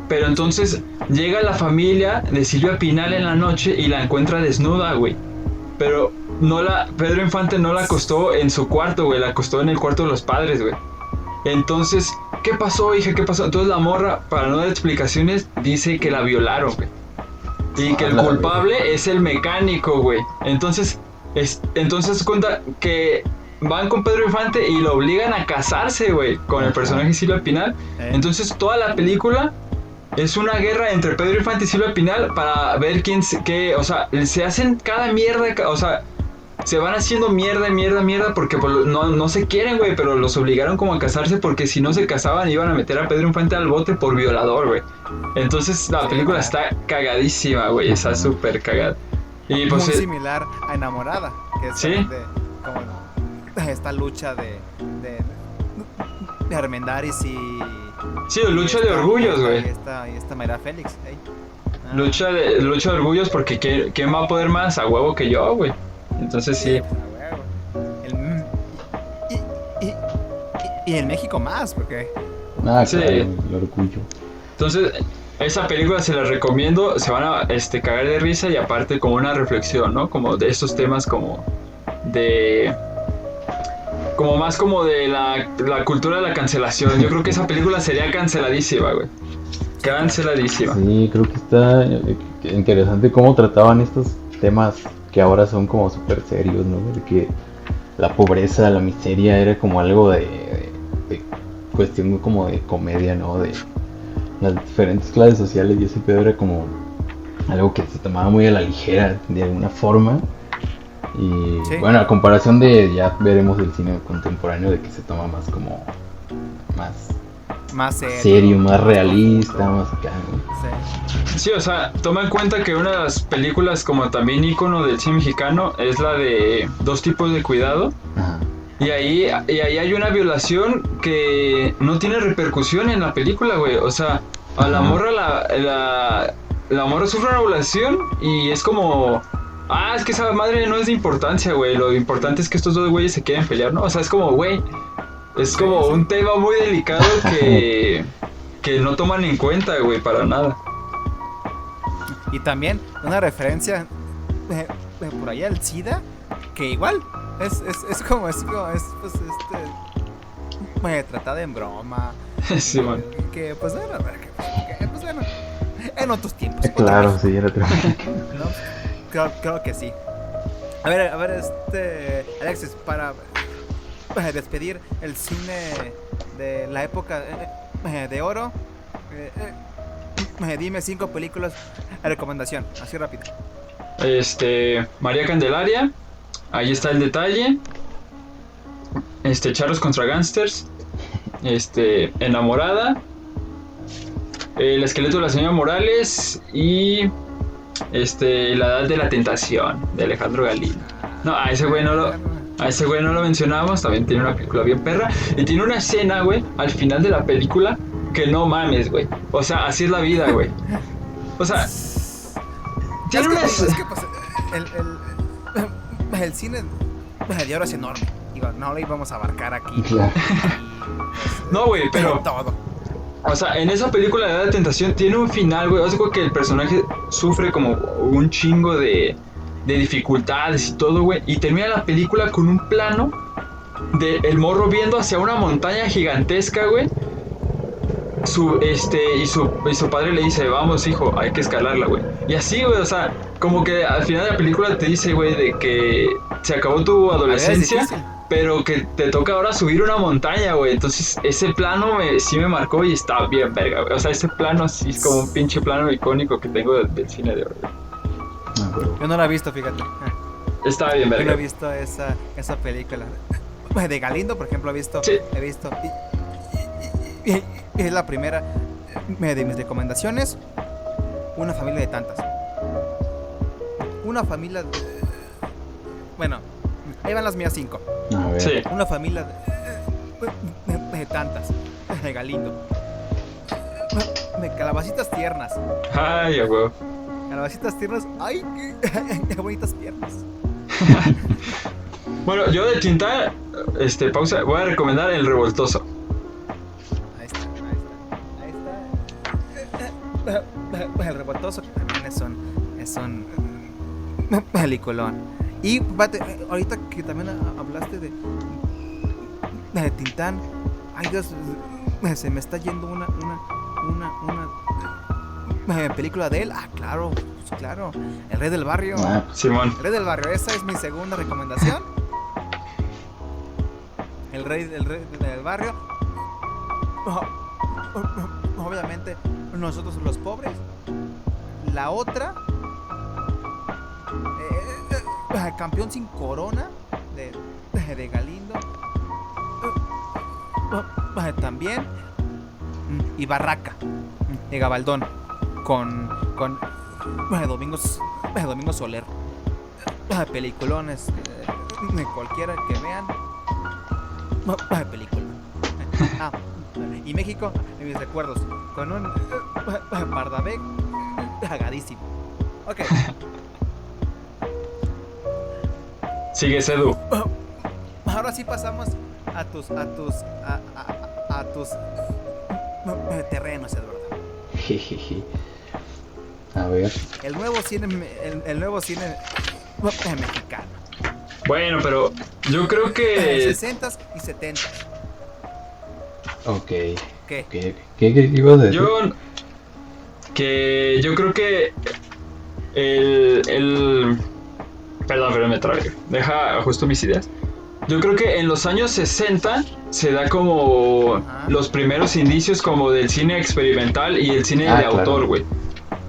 S2: Pero entonces llega la familia de Silvia Pinal en la noche y la encuentra desnuda, güey. Pero Pedro Infante no la acostó en su cuarto, güey. La acostó en el cuarto de los padres, güey. Entonces, ¿qué pasó, hija? ¿Qué pasó? Entonces la morra, para no dar explicaciones, dice que la violaron, güey. Y que el culpable es el mecánico, güey. Entonces cuenta que van con Pedro Infante y lo obligan a casarse, güey, con el personaje Silvia Pinal. Entonces toda la película es una guerra entre Pedro Infante y Silvia Pinal para ver o sea, se hacen cada mierda, o sea, se van haciendo mierda porque no se quieren, güey, pero los obligaron como a casarse porque si no se casaban iban a meter a Pedro Infante al bote por violador, güey. Entonces la película está cagadísima, güey, está súper cagada. Y pues
S1: muy similar a Enamorada, que es
S2: ¿sí?
S1: como esta lucha de Armendáriz y...
S2: Sí, lucha de orgullos, güey.
S1: Y esta Mayra Félix, ¿eh?
S2: Lucha de orgullos porque ¿quién va a poder más? A huevo que yo, güey. Entonces sí.
S1: Y en México más, porque...
S3: Sí. Claro, el orgullo.
S2: Entonces, esa película se la recomiendo. Se van a cagar de risa y aparte como una reflexión, ¿no? Como de estos temas como más como de la cultura de la cancelación. Yo creo que esa película sería canceladísima, güey. Canceladísima.
S3: Sí, creo que está interesante cómo trataban estos temas que ahora son como súper serios, ¿no? De que la pobreza, la miseria era como algo de cuestión como de comedia, ¿no? De las diferentes clases sociales y ese pedo era como algo que se tomaba muy a la ligera de alguna forma. Y sí, bueno, a comparación de, ya veremos el cine contemporáneo, de que se toma más como más serio, más realista, más acá, ¿no?
S2: Sí, o sea, toma en cuenta que una de las películas como también ícono del cine mexicano es la de Dos tipos de cuidado. Ajá. Y ahí hay una violación que no tiene repercusión en la película, güey. O sea, a la morra la morra sufre una violación y es como... es que esa madre no es de importancia, güey. Lo importante es que estos dos güeyes se quieren pelear, ¿no? O sea, es como, güey, es como un tema muy delicado que no toman en cuenta, güey, para nada.
S1: Y también una referencia por ahí al SIDA, que igual es como tratada en broma.
S2: Sí, man.
S1: Que pues bueno, en otros tiempos.
S3: Claro, sí, era otro.
S1: ¿No? Creo que sí. A ver, Alexis, para despedir el cine de la época de oro, dime 5 películas de recomendación, así rápido.
S2: María Candelaria, ahí está el detalle. Charros contra Gangsters, Enamorada, El esqueleto de la señora Morales y La edad de la tentación de Alejandro Galindo. No, a ese güey no lo mencionamos. También tiene una película bien perra y tiene una escena, güey, al final de la película que no mames, güey. O sea, así es la vida, güey. O sea, tiene una escena.
S1: El cine de ahora es enorme. Digo, no lo íbamos a abarcar aquí.
S2: No, güey, pero
S1: todo.
S2: O sea, en esa película de La Edad de Tentación tiene un final, güey. O sea, que el personaje sufre como un chingo de dificultades y todo, güey. Y termina la película con un plano de el morro viendo hacia una montaña gigantesca, güey. y su padre le dice, vamos hijo, hay que escalarla, güey. Y así, güey, o sea, como que al final de la película te dice, güey, de que se acabó tu adolescencia,
S1: difícil.
S2: pero que te toca ahora subir una montaña, güey. Entonces ese plano sí me marcó y está bien verga, güey. O sea, ese plano sí es como un pinche plano icónico que tengo del cine de oro, güey.
S3: Ah, pero-
S1: Yo no la he visto, fíjate.
S2: Está bien
S1: Yo no he
S2: verga.
S1: visto esa película. De Galindo, por ejemplo,
S2: Sí.
S1: he visto. Y es la primera de mis recomendaciones. Una familia de tantas. Una familia bueno, ahí van las mías 5.
S3: A ver.
S2: Sí.
S1: Una familia de tantas. De Galindo. De calabacitas tiernas.
S2: Ay, güey.
S1: Calabacitas tiernas. ¡Ay, qué bonitas piernas!
S2: Bueno, yo de Tintán, pausa, voy a recomendar El Revoltoso.
S1: Ahí está. El revoltoso que también es un peliculón. Y ahorita que también hablaste de Tintán, ay Dios, se me está yendo una película de él. Ah, claro, pues claro, El Rey del Barrio.
S3: Ah,
S2: Simón.
S1: El Rey del Barrio, esa es mi segunda recomendación. El Rey del Barrio. Obviamente, nosotros los pobres. La otra, Campeón sin corona de Galindo. También. Y Barraca de Gabaldón con Domingo Soler. Peliculones, cualquiera que vean. Película. Y México, en mis recuerdos, con un Bardabé cagadísimo. Ok.
S2: Sigue Sedu.
S1: Ahora sí pasamos a tus terrenos, Eduardo.
S3: jejeje. A ver.
S1: El nuevo cine mexicano.
S2: Bueno, pero yo creo que
S1: 60s y 70s.
S3: Ok.
S1: ¿Qué?
S3: ¿Qué ibas a decir?
S2: yo creo que perdón, me trabé. Deja ajusto mis ideas. Yo creo que en los años 60 se da como
S1: Ajá.
S2: los primeros indicios como del cine experimental y el cine de
S3: claro.
S2: autor, güey.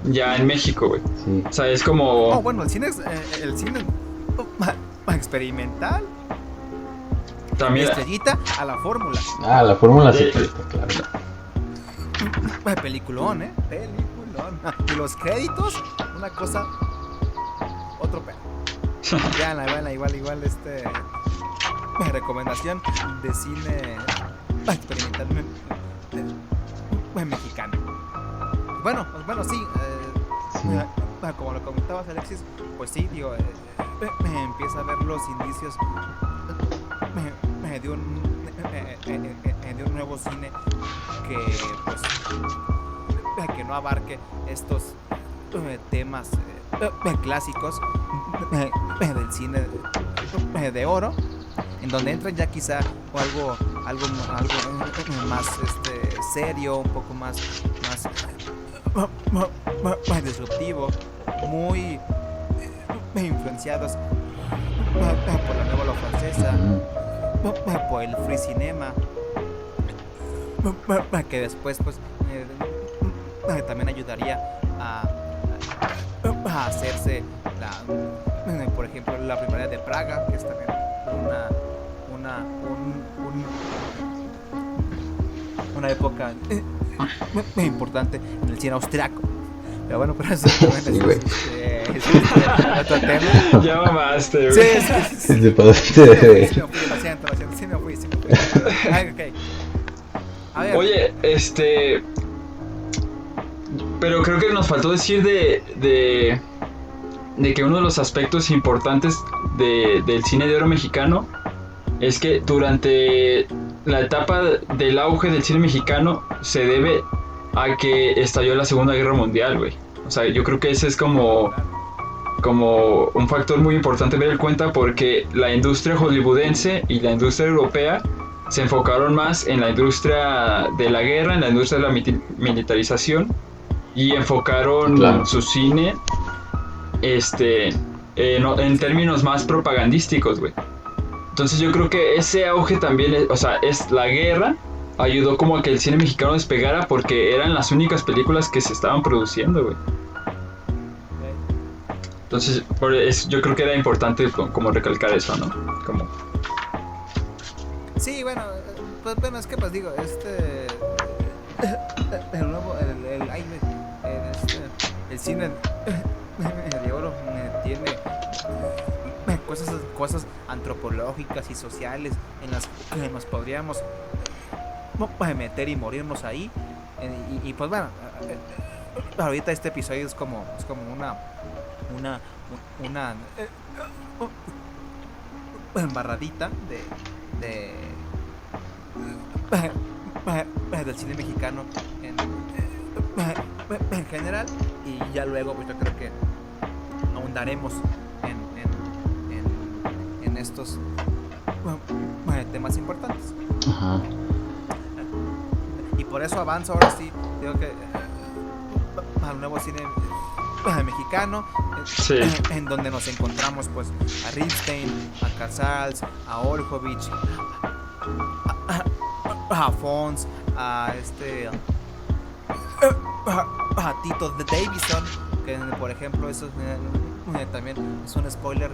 S2: Ya en México, güey.
S3: Sí.
S2: O sea, es como...
S1: Oh, bueno, el cine experimental.
S2: también...
S1: Estrellita a la fórmula.
S3: Ah, la fórmula
S2: Sí.
S3: secreta, claro.
S1: Peliculón, peliculón. Y los créditos, una cosa, otro pedo. Veanla, igual, recomendación de cine experimental mexicano. Bueno, sí,
S3: Sí.
S1: como lo comentabas, Alexis, pues sí, digo, empieza a ver los indicios de un nuevo cine que, pues, que no abarque estos temas clásicos del cine de oro, en donde entran ya quizá algo más serio, un poco más disruptivo, muy influenciados por la nueva ola francesa,
S3: Ujú.
S1: por el free cinema, que después pues también ayudaría a hacerse por ejemplo, la primavera de Praga, que es también una época importante en el cine austriaco. Pero bueno, pero eso también
S3: Sí, güey.
S1: es otro tema.
S2: Ya mamaste,
S1: Sí,
S2: güey.
S3: Sí, te pasaste de-
S1: sí me fui, lo siento, sí me fui. Ay, ok. A ver.
S2: Oye, pero creo que nos faltó decir de que uno de los aspectos importantes del cine de oro mexicano es que durante la etapa del auge del cine mexicano se debe a que estalló la Segunda Guerra Mundial, güey. O sea, yo creo que ese es como un factor muy importante ver en cuenta, porque la industria hollywoodense y la industria europea se enfocaron más en la industria de la guerra, en la industria de la militarización, y enfocaron su cine en términos más propagandísticos, güey. Entonces yo creo que ese auge también, es la guerra, ayudó como a que el cine mexicano despegara porque eran las únicas películas que se estaban produciendo, güey. Entonces yo creo que era importante como recalcar eso, ¿no? Como...
S1: Sí, bueno, pues es que pues digo, el nuevo, el cine de oro tiene cosas antropológicas y sociales en las que nos podríamos meter y morirnos ahí, y pues bueno, ahorita este episodio es como una embarradita del cine mexicano en general, y ya luego pues yo creo que ahondaremos en estos temas importantes.
S3: Ajá.
S1: Y por eso avanzo ahora sí, digo que al nuevo cine mexicano,
S2: sí,
S1: en donde nos encontramos pues a Ripstein, a Casals, a Orjovich, a Fons, a Tito de Davison, que por ejemplo eso también es un spoiler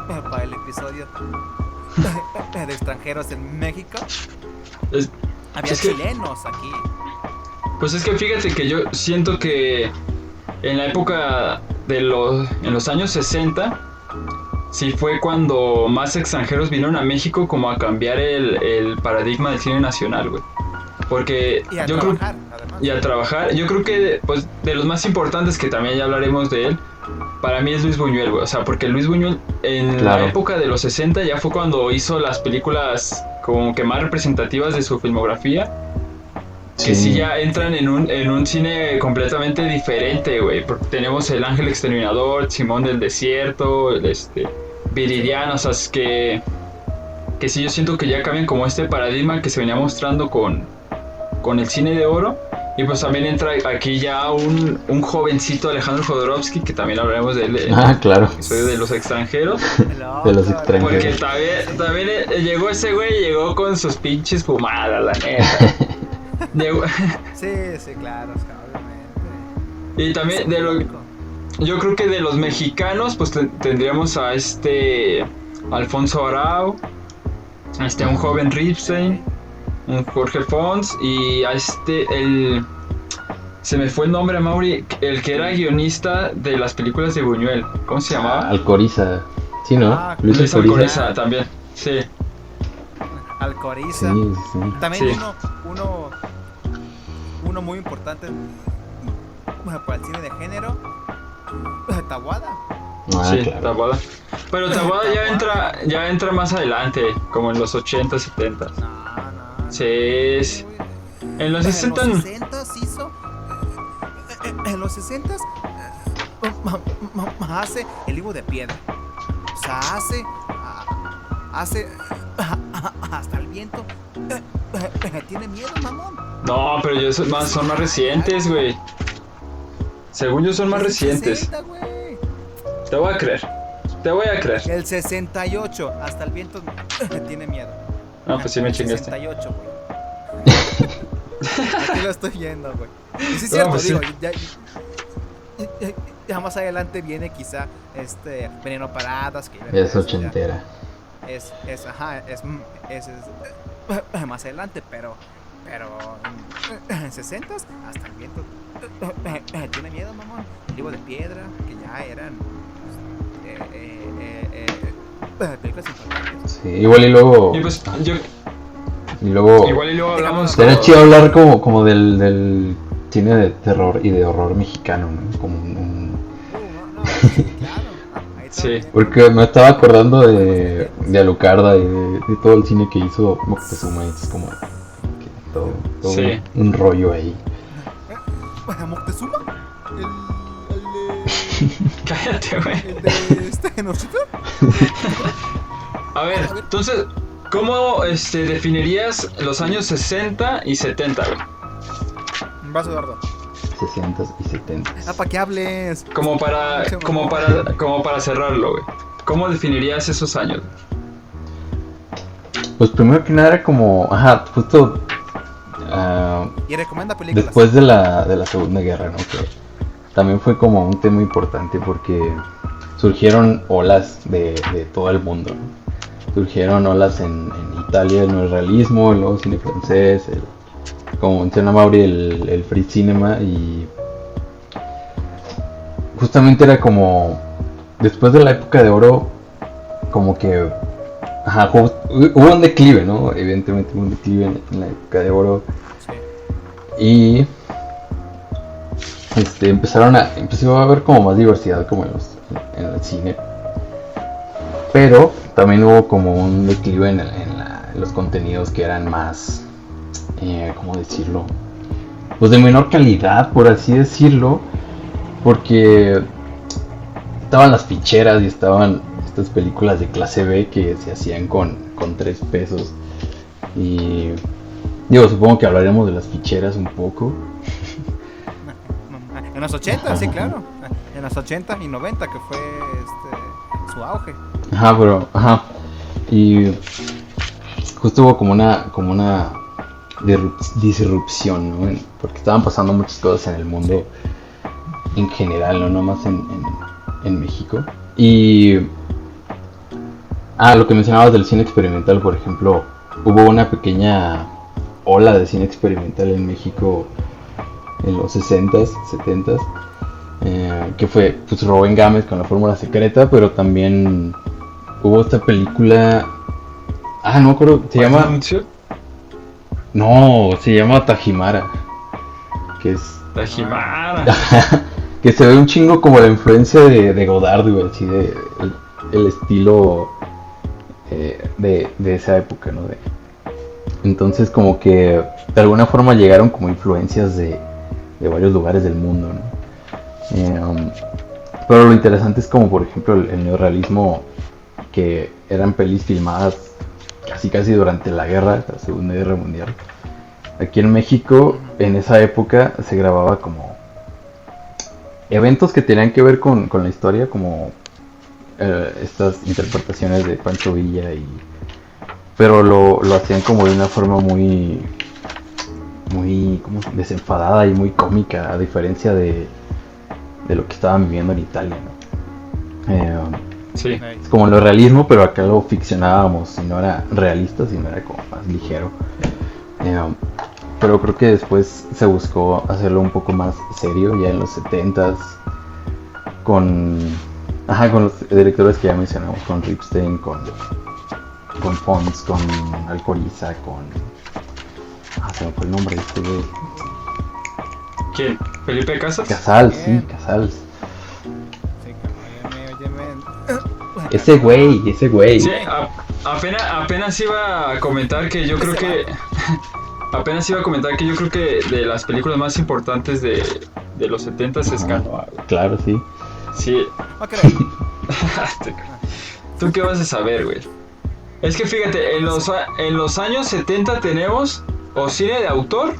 S1: para el episodio de extranjeros en México. Había chilenos aquí.
S2: Pues es que fíjate que yo siento que en la época en los años 60 sí fue cuando más extranjeros vinieron a México como a cambiar el paradigma del cine nacional, güey. Porque yo creo, además. Y a trabajar, yo creo que pues de los más importantes, que también ya hablaremos de él, para mí es Luis Buñuel, güey. O sea, porque Luis Buñuel en la época de los 60 ya fue cuando hizo las películas como que más representativas de su filmografía, que sí ya entran en un cine completamente diferente, güey. Porque tenemos El Ángel Exterminador, Simón del Desierto, Viridiana, o sea, es que sí, yo siento que ya cambian como este paradigma que se venía mostrando con el cine de oro. Y pues también entra aquí ya un jovencito, Alejandro Jodorowsky, que también hablaremos de él en el episodio de los extranjeros.
S3: De los extranjeros.
S2: Porque también llegó ese güey, llegó con sus pinches fumadas, la neta.
S1: Sí, claro, obviamente.
S2: Y también yo creo que de los mexicanos pues tendríamos a Alfonso Arau, un joven Ripstein, un Jorge Fons, y a se me fue el nombre, Mauri, el que era guionista de las películas de Buñuel. ¿Cómo se llamaba?
S3: Alcoriza. Sí, ¿no?
S2: Luis Alcoriza también, sí.
S1: Alcoriza.
S3: Sí.
S1: También uno muy importante para el cine de género, Taboada.
S2: Sí,
S3: claro.
S2: Taboada. Pero Taboada ya entra más adelante, como en los 80, 70.
S1: No.
S2: Sí. En los 60
S1: hizo. En los 60 hace El Libro de Piedra. O sea, hace Hasta el Viento. ¿Tiene miedo, mamón?
S2: No, pero son más recientes, güey. Según yo son más recientes.
S1: 60,
S2: te voy a creer.
S1: El 68, Hasta el Viento tiene miedo.
S2: No, pues sí me chingaste.
S1: 68, güey. Aquí lo estoy viendo, güey. Y sí es cierto,
S2: pues
S1: digo,
S2: sí.
S1: ya más adelante viene quizá Veneno Paradas, que
S3: es ochentera.
S1: Es más adelante, pero en 60 Hasta el Viento tiene miedo, mamón. El Libro de Piedra, que ya eran películas importantes.
S3: Sí, igual y luego.
S2: Igual y luego hablamos.
S3: Sería chido hablar como del cine de terror y de horror mexicano, ¿no? Como
S1: sí, claro.
S3: Sí. Porque me estaba acordando de Alucarda y de todo el cine que hizo Moctezuma, y es como que todo
S2: sí.
S3: un rollo ahí.
S1: ¿Moctezuma?
S2: Cállate, güey.
S1: ¿El de Tenochtitlan?
S2: A ver, entonces, ¿Cómo definirías los años 60 y 70, güey?
S1: Vas, Eduardo.
S3: 60 y 70.
S1: Para que hables.
S2: Como para cerrarlo, güey. ¿Cómo definirías esos años?
S3: Pues primero que nada era como, justo
S1: Y recomienda películas.
S3: después de la Segunda Guerra, ¿no? Que también fue como un tema importante porque surgieron olas de todo el mundo, ¿no? Surgieron olas en Italia, el neorrealismo, el nuevo cine francés, como menciona Mauri, el free cinema, y justamente era como después de la época de oro, como que hubo un declive, ¿no? Evidentemente hubo un declive en la época de oro.
S1: Sí.
S3: Y empezó a haber como más diversidad como en el cine. Pero también hubo como un declive en los contenidos que eran más, ¿cómo decirlo? Pues de menor calidad, por así decirlo. Porque estaban las ficheras y estaban estas películas de clase B que se hacían con 3 pesos. Y digo, supongo que hablaremos de las ficheras un poco.
S1: En los 80, sí, claro. En los 80 y 90, que fue su auge.
S3: Y justo hubo como una disrupción, ¿no? Porque estaban pasando muchas cosas en el mundo en general, no nomás en México. Y lo que mencionabas del cine experimental, por ejemplo, hubo una pequeña ola de cine experimental en México en los 60s, 70s, que fue pues Rubén Gámez con La Fórmula Secreta, pero también hubo esta película, no me acuerdo, se llama Tajimara, que es
S2: Tajimara.
S3: que se ve un chingo como la influencia de Godard, güey, así de el estilo de esa época, ¿no? Entonces como que de alguna forma llegaron como influencias de varios lugares del mundo, ¿no? Pero lo interesante es como por ejemplo el neorrealismo, que eran pelis filmadas casi durante la Segunda Guerra Mundial. Aquí en México en esa época se grababa como eventos que tenían que ver con la historia, como estas interpretaciones de Pancho Villa, pero lo hacían como de una forma muy como desenfadada y muy cómica, a diferencia de lo que estaban viviendo en Italia, ¿no?
S2: Sí.
S3: Es como lo realismo, pero acá lo ficcionábamos, y no era realista, sino era como más ligero. Pero creo que después se buscó hacerlo un poco más serio, ya en los 70s, con los directores que ya mencionamos, con Ripstein, con Pons, con Alcoriza, se me fue el nombre de este güey.
S2: ¿Quién? ¿Felipe Casas?
S3: Casals.
S1: Sí, óyeme.
S3: Ese güey.
S2: Sí, apenas iba a comentar que yo creo que... Apenas iba a comentar que yo creo que de las películas más importantes de los 70 es Canoa.
S3: Claro, sí.
S2: Sí.
S1: Okay.
S2: ¿Tú qué vas a saber, güey? Es que fíjate, en los años 70 tenemos o cine de autor,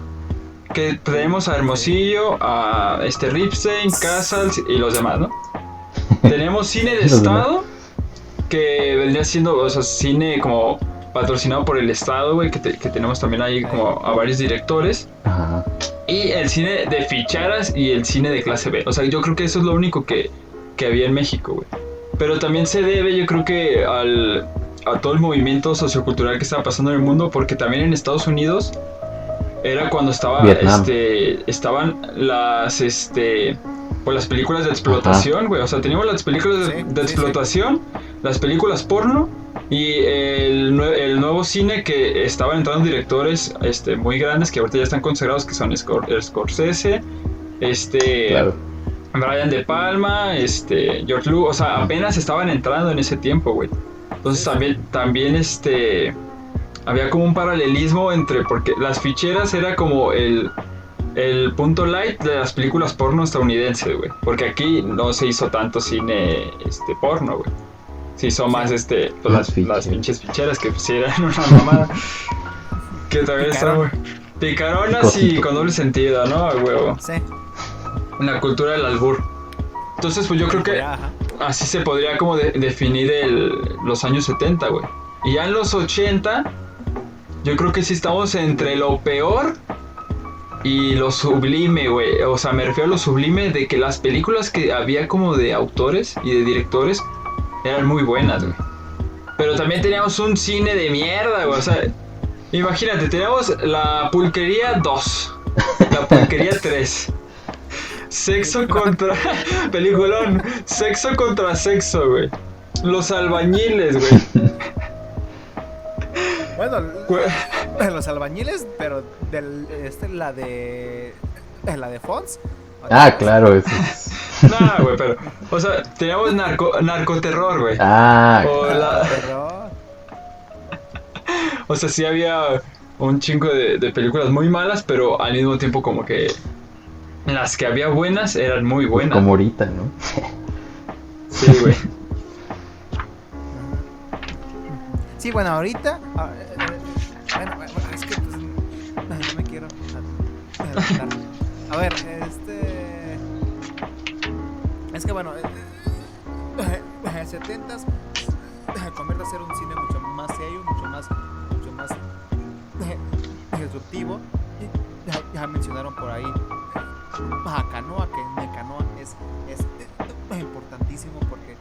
S2: que tenemos a Hermosillo, a Ripstein, Casals y los demás, ¿no? Tenemos cine de estado, que vendría siendo, o sea, cine como patrocinado por el estado, güey, que tenemos también ahí como a varios directores.
S3: Ajá.
S2: Y el cine de ficharas y el cine de clase B. O sea, yo creo que eso es lo único que había en México, güey. Pero también se debe, yo creo que a todo el movimiento sociocultural que estaba pasando en el mundo, porque también en Estados Unidos era cuando estaban las películas de explotación, güey. O sea, teníamos las películas de explotación, las películas porno y el nuevo cine, que estaban entrando directores muy grandes que ahorita ya están consagrados, que son Scorsese,
S3: Claro.
S2: Brian De Palma, George Lucas. O sea, apenas estaban entrando en ese tiempo, güey. Entonces también había como un paralelismo porque las ficheras era como el punto light de las películas porno estadounidenses, güey. Porque aquí no se hizo tanto cine porno, güey. sí son más,
S1: Sí.
S2: pues
S3: Las
S2: las
S3: ficheras.
S2: pinches ficheras que pues eran una mamada. Que también
S1: Picarón.
S2: están picaronas y
S3: Picosito.
S2: con doble sentido, ¿no? A huevo.
S1: Sí.
S2: En la cultura del albur. Entonces, pues yo creo que
S1: Ajá.
S2: así se podría como definir los años 70, güey. Y ya en los 80, yo creo que sí estamos entre lo peor y lo sublime, güey. O sea, me refiero a lo sublime de que las películas que había como de autores y de directores eran muy buenas, güey. Pero también teníamos un cine de mierda, güey. O sea, imagínate, teníamos La Pulquería 2, La Pulquería 3. Sexo contra... Peliculón. Sexo contra sexo, güey. Los Albañiles, güey.
S1: Bueno,
S2: Güey.
S1: los albañiles, pero la de Fonz.
S3: Ah, claro, eso es.
S2: Nah, güey, pero... O sea, teníamos narcoterror, güey.
S3: Ah,
S1: Pero
S2: O sea, sí había un chingo de películas muy malas, pero al mismo tiempo como que las que había buenas eran muy
S3: pues
S2: buenas.
S3: como ahorita, ¿no?
S2: Sí, güey.
S1: sí, bueno, ahorita bueno, es que pues, no me quiero adelantar. A ver, es que bueno, 70s convierte a ser un cine mucho más serio, mucho más disruptivo. Ya mencionaron por ahí a Canoa, que Canoa es importantísimo porque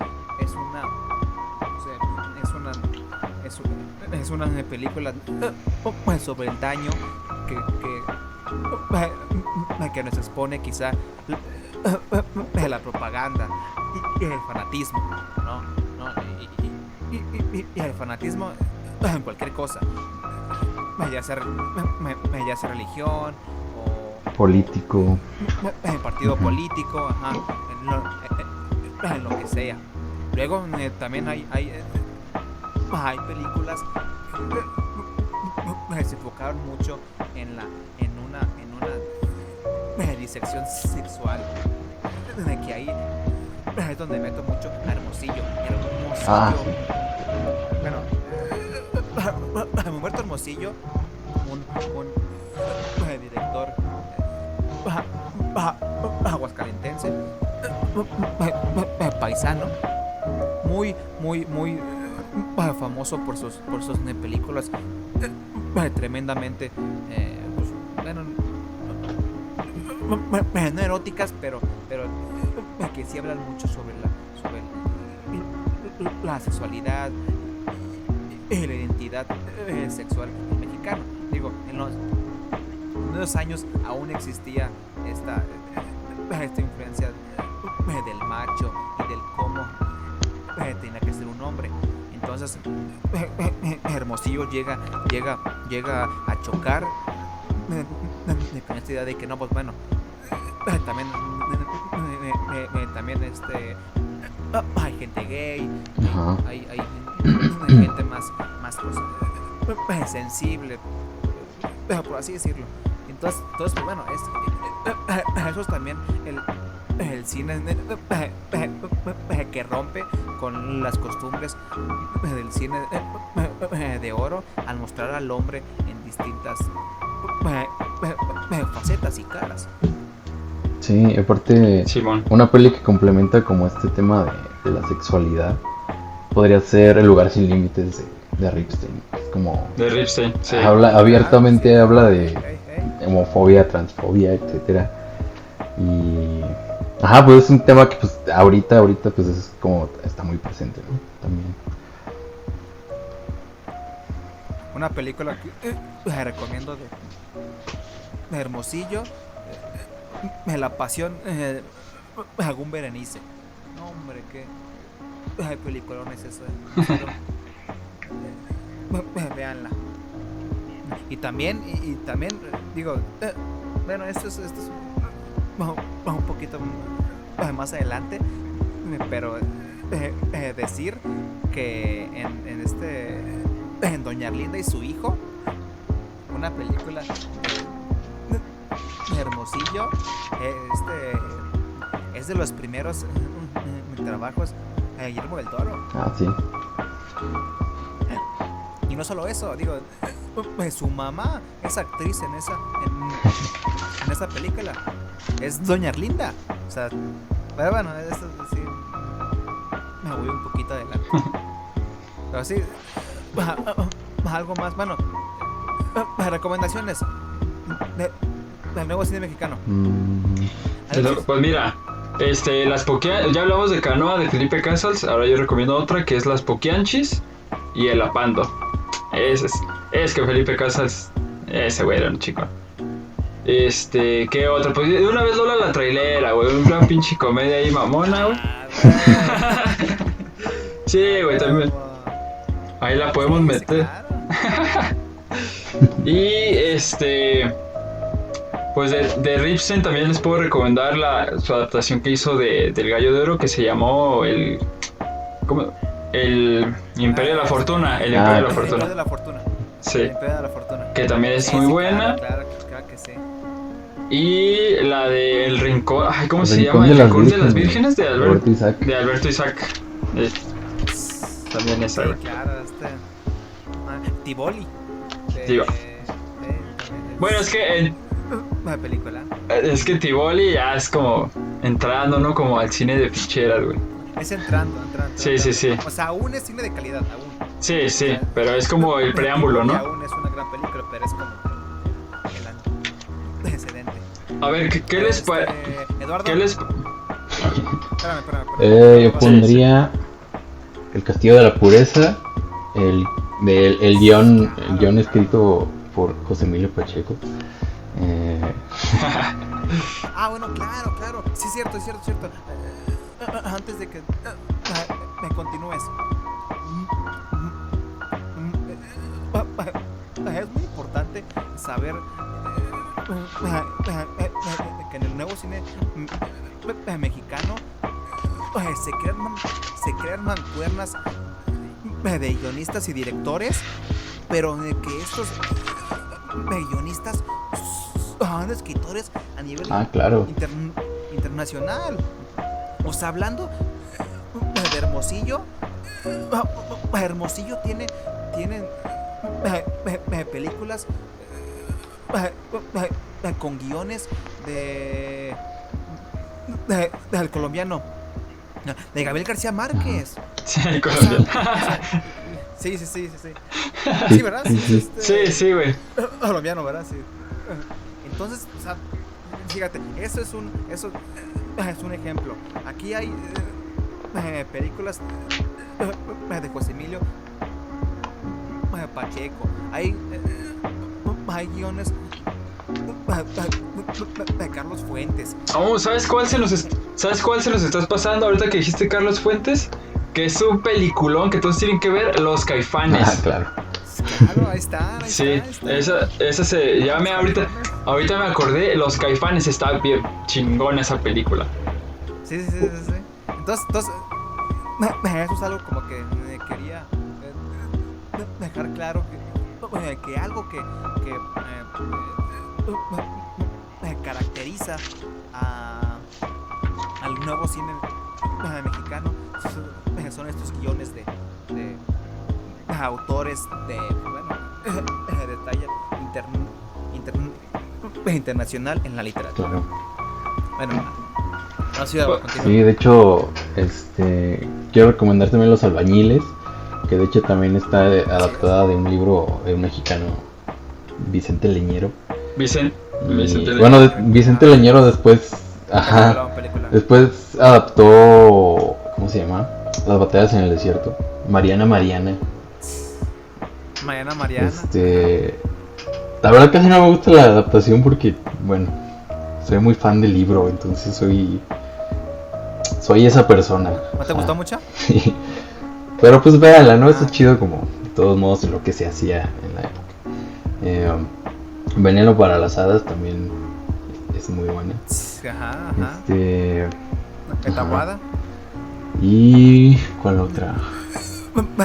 S1: es una película sobre el daño que nos expone quizá la propaganda y el fanatismo, ¿no? Y el fanatismo en cualquier cosa, ya sea religión o
S3: Político.
S1: partido político, ajá, en lo que sea. Luego también hay películas que se enfocaron mucho en una disección sexual, de que ahí es donde meto mucho a Hermosillo.
S3: Ah.
S1: Bueno, Humberto Hermosillo, un director aguascalentense, paisano, muy famoso por sus películas tremendamente pues, bueno, no eróticas, pero que sí hablan mucho sobre la sexualidad y la identidad sexual mexicana. Digo, en los años aún existía esta influencia del macho y del cómo tenía que ser un hombre. Entonces Hermosillo llega a chocar con esta idea de que no, pues bueno, también hay gente gay,
S3: Ajá.
S1: hay gente más sensible, por así decirlo. Entonces bueno, eso es también el cine que rompe con las costumbres del cine de oro al mostrar al hombre en distintas facetas y caras.
S3: Sí, aparte,
S2: Simón.
S3: una peli que complementa como este tema de la sexualidad podría ser El lugar sin límites de Ripstein. Es como
S2: De Ripstein, sí.
S3: abiertamente habla de
S1: Hey.
S3: homofobia, transfobia, etcétera. Y ajá, pues es un tema que pues ahorita pues es como está muy presente, ¿no? También.
S1: Una película que recomiendo de Hermosillo, La Pasión de Agún Berenice. No, hombre, qué peliculón es eso. Veanla. Y también digo, bueno, esto es un poquito más adelante, pero decir que en Doña Arlinda y su hijo, una película de Hermosillo, es de los primeros trabajos Guillermo del Toro.
S3: Ah, sí.
S1: Y no solo eso, digo, su mamá es actriz en esa película. Es Doña Arlinda. O sea, pero bueno, eso sí. Me voy un poquito adelante. Pero sí, algo más. Bueno, recomendaciones del nuevo cine mexicano.
S2: Pues mira, ya hablamos de Canoa de Felipe Casals, ahora yo recomiendo otra que es Las Poquianchis y El Apando. Es que Felipe Casals, ese güey era un chico. ¿Qué otra? Pues de una vez Lola la trailera, güey, un plan pinche comedia ahí mamona, güey. Sí, güey, también. Ahí la podemos meter.
S1: Claro.
S2: Y pues de Ripstein también les puedo recomendar su adaptación que hizo del Gallo de Oro, que se llamó el Imperio de la Fortuna. El Imperio de la
S1: El
S2: Fortuna.
S1: Imperio de la Fortuna.
S2: Sí.
S1: El Imperio de la Fortuna.
S2: Que también es
S1: Sí,
S2: muy
S1: sí,
S2: buena.
S1: claro que sí.
S2: Y la de El Rincón. Ay, ¿cómo
S3: El
S2: se
S3: Rincón
S2: llama?
S3: de
S2: El
S3: las
S2: Rincón de las
S3: Vírgenes,
S2: Vírgenes
S3: Alberto Isaac.
S2: de Alberto Isaac. También esa,
S1: Sí,
S2: güey.
S1: claro, Tivoli.
S2: Digo. Bueno, es que
S1: Una película.
S2: Tivoli ya es como entrando, ¿no? Como al cine de ficheras, güey.
S1: Es entrando.
S2: Sí, sí, sí.
S1: O sea, aún es cine de calidad, aún.
S2: Sí, sí, pero es como el preámbulo,
S1: Tivoli
S2: ¿no?
S1: aún es una gran película, pero es como el antecedente.
S2: A ver, ¿qué les parece?
S1: Eduardo.
S2: ¿Qué les
S1: Espérame.
S3: Yo pondría El Castillo de la Pureza, el guión escrito por José Emilio Pacheco.
S1: Bueno, claro. Sí, cierto. Antes de que me continúes. Es muy importante saber que en el nuevo cine mexicano se crean mancuernas de guionistas y directores, pero de que estos guionistas son escritores a nivel
S3: Claro.
S1: internacional. O sea, hablando de Hermosillo, Hermosillo tiene películas con guiones del colombiano, de Gabriel García Márquez.
S2: Sí, colombiano.
S1: Sí. Sí, ¿verdad?
S2: Sí, güey.
S1: Colombiano, ¿verdad? Sí. Entonces, o sea, fíjate, eso es un ejemplo. Aquí hay películas de José Emilio Pacheco. Hay guiones de Carlos Fuentes.
S2: ¿Sabes cuál se nos estás pasando ahorita que dijiste Carlos Fuentes? Que es un peliculón que todos tienen que ver, Los Caifanes.
S3: Claro.
S1: Claro, ahí está.
S2: Sí, esa ahorita me acordé, Los Caifanes, está bien chingona esa película.
S1: Sí. Entonces, eso es algo como que me quería dejar claro que algo que caracteriza al nuevo cine mexicano son estos guiones de autores de talla internacional en la literatura.
S3: Claro.
S1: Bueno, así va, continúa.
S3: Sí, de hecho, quiero recomendar también Los Albañiles, que de hecho también está adaptada de un libro de un mexicano, Vicente Leñero.
S2: Vicente
S3: Bueno, Vicente Leñero después, después adaptó, ¿cómo se llama? Las batallas en el desierto. Mariana.
S1: Mariana.
S3: La verdad casi no me gusta la adaptación porque, bueno, soy muy fan del libro, entonces soy esa persona.
S1: ¿No te gustó mucho?
S3: Sí. Pero pues véanla, ¿no? Está chido como, de todos modos, lo que se hacía en la época. Veneno para las hadas también es muy buena.
S1: Ajá.
S3: Petaguada. ¿Y cuál otra?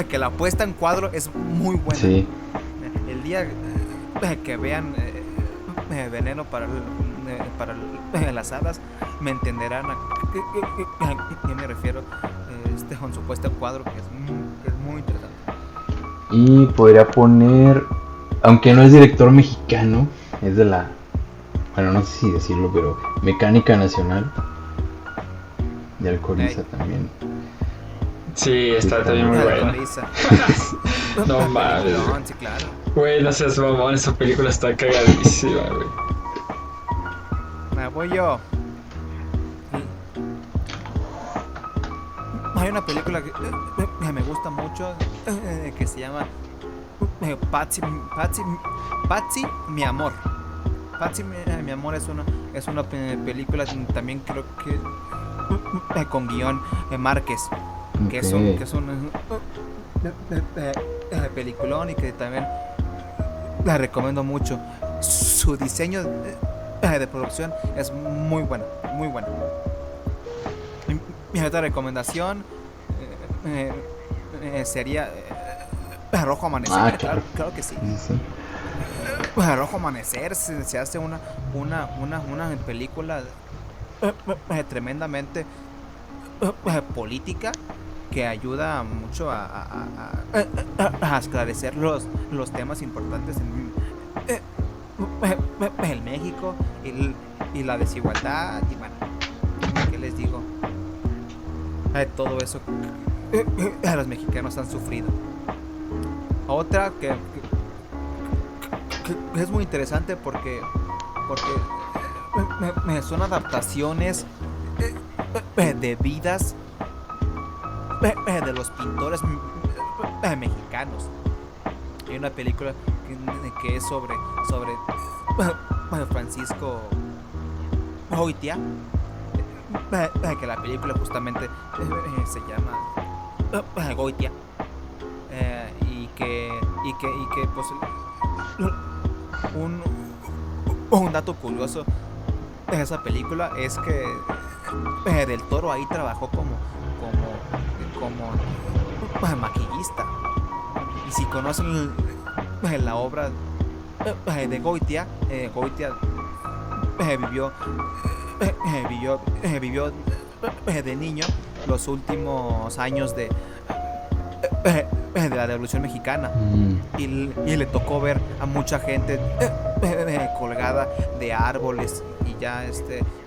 S1: Que la puesta en cuadro es muy buena.
S3: Sí.
S1: El día que vean Veneno para las hadas, me entenderán a qué me refiero. un supuesto cuadro que es muy interesante.
S3: Y podría poner, aunque no es director mexicano, es de la, bueno, no sé si decirlo, pero Mecánica Nacional de Alcoriza también.
S2: Sí, está también muy
S1: La de
S2: buena.
S1: Coriza.
S2: No mames.
S1: Peliculón, sí, claro.
S2: Güey, no seas mamón, esa película está cagadísima, güey.
S1: Me voy yo. Hay una película que me gusta mucho que se llama Patsy, mi amor. Patsy, mi amor es una película también creo que con guión Márquez, que es un peliculón y que también la recomiendo mucho. Su diseño de producción es muy bueno, muy bueno. Mi otra recomendación sería Rojo Amanecer. Claro que sí. Rojo Amanecer se hace una película tremendamente política que ayuda mucho a esclarecer los temas importantes en México y la desigualdad y bueno, ¿qué les digo? Todo eso que los mexicanos han sufrido. Otra que es muy interesante porque son adaptaciones de vidas de los pintores mexicanos. Hay una película que es sobre Francisco Goitia, que la película justamente se llama Goitia, y que pues un dato curioso de esa película es que Del Toro ahí trabajó como maquillista. Y si conocen la obra de Goitia, Goitia vivió de niño los últimos años de la Revolución Mexicana y le tocó ver a mucha gente colgada de árboles y ya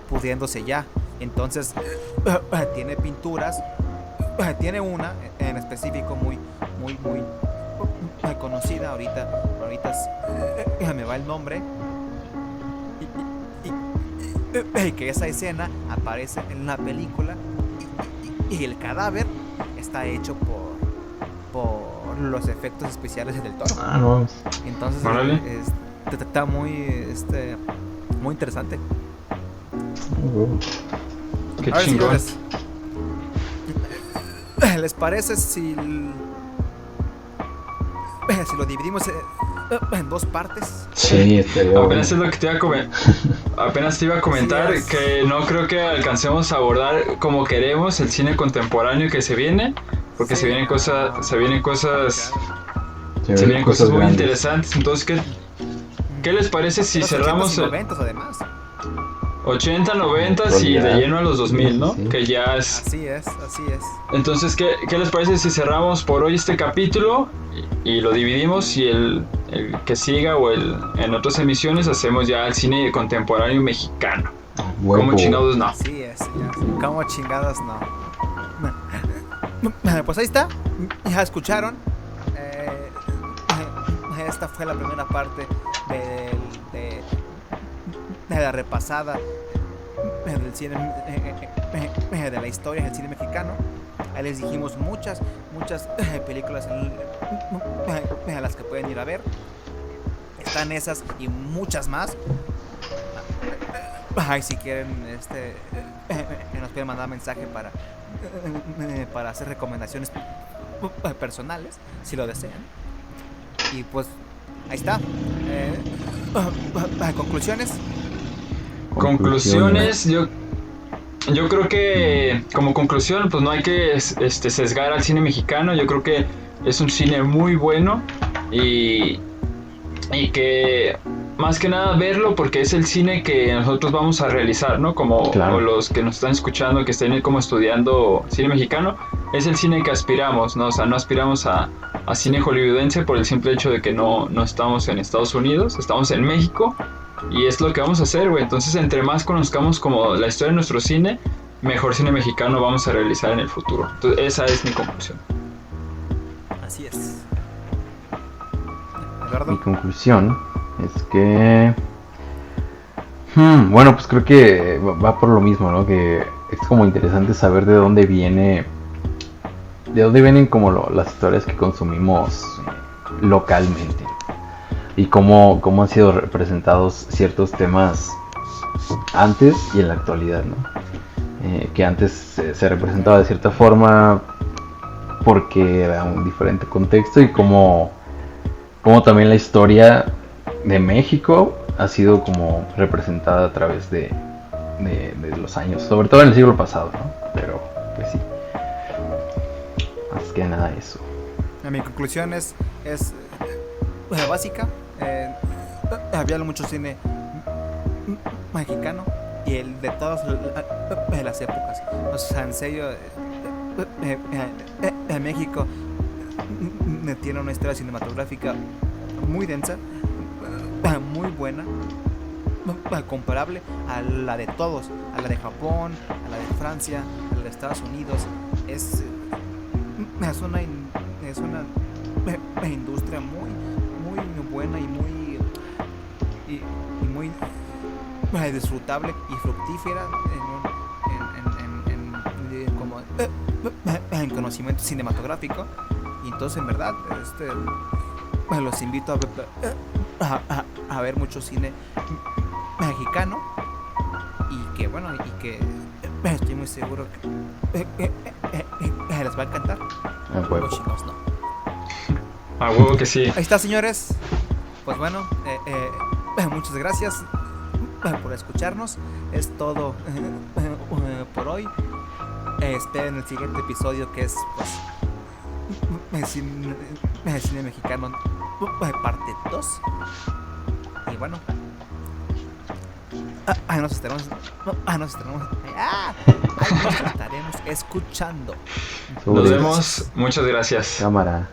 S1: pudriéndose ya. Entonces tiene pinturas, tiene una en específico muy conocida, ahorita me va el nombre, y que esa escena aparece en la película y el cadáver está hecho por los efectos especiales del Toro.
S3: No.
S1: Entonces está muy interesante.
S2: Qué
S1: A ver,
S2: chingón.
S1: señores, ¿les parece si lo dividimos en dos partes?
S3: Sí, estaría
S2: Apenas
S3: bueno.
S2: es lo que apenas te iba a comentar,
S1: Sí, es.
S2: que no creo que alcancemos a abordar como queremos el cine contemporáneo que se viene, porque
S1: Sí,
S2: se vienen cosas
S3: Se ven
S2: muy
S3: grandes.
S2: interesantes. Entonces, ¿qué les parece si
S1: Los
S2: cerramos
S1: 80s y 90s además.
S2: 80, 90 y de lleno a los 2000, ¿no?
S3: Sí.
S2: Que ya es.
S1: Así es.
S2: Entonces, ¿qué les parece si cerramos por hoy este capítulo y lo dividimos y el que siga o en otras emisiones hacemos ya el cine contemporáneo mexicano?
S3: Huevo.
S2: ¿Cómo chingados no?
S1: Así es, señor. Como chingados no. Pues ahí está. Ya escucharon. Esta fue la primera parte de la repasada del cine, de la historia del cine mexicano. Ahí les dijimos muchas películas a las que pueden ir a ver. Están esas y muchas más. Ay, si quieren, nos pueden mandar mensaje para hacer recomendaciones personales, si lo desean. Y pues, ahí está. ¿Conclusiones?
S2: Conclusiones, yo creo que como conclusión, pues no hay que sesgar al cine mexicano. Yo creo que es un cine muy bueno y que más que nada verlo porque es el cine que nosotros vamos a realizar, ¿no? Como
S3: Claro.
S2: los que nos están escuchando, que estén como estudiando cine mexicano, es el cine que aspiramos, ¿no? O sea, no aspiramos a cine hollywoodense por el simple hecho de que no estamos en Estados Unidos, estamos en México y es lo que vamos a hacer, güey. Entonces, entre más conozcamos como la historia de nuestro cine, mejor cine mexicano vamos a realizar en el futuro. Entonces, esa es mi conclusión.
S1: Así es.
S3: Mi
S1: Eduardo.
S3: conclusión es que... bueno, pues creo que va por lo mismo, ¿no? Que es como interesante saber de dónde viene... De dónde vienen como las historias que consumimos localmente. Y cómo han sido representados ciertos temas antes y en la actualidad, ¿no? Que antes se representaba de cierta forma porque era un diferente contexto y como también la historia de México ha sido como representada a través de los años, sobre todo en el siglo pasado, ¿no? Pero pues sí, más que nada eso.
S1: Mi conclusión es básica. Había mucho cine mexicano y el de todas las épocas. O sea, en serio, México tiene una historia cinematográfica muy densa, muy buena, comparable a la de todos, a la de Japón, a la de Francia, a la de Estados Unidos. Es una industria muy buena y muy disfrutable y fructífera en conocimiento cinematográfico. Y entonces, en verdad, los invito a ver mucho cine mexicano y que estoy muy seguro que les va a encantar.
S3: Huevo.
S1: O chicos, no.
S2: A huevo que sí.
S1: Ahí está, señores. Pues bueno, muchas gracias por escucharnos. Es todo por hoy. Esperen el siguiente episodio, que es pues cine mexicano parte 2. Y bueno, ahí nos estaremos escuchando.
S2: Nos vemos. Muchas gracias.
S3: Cámara.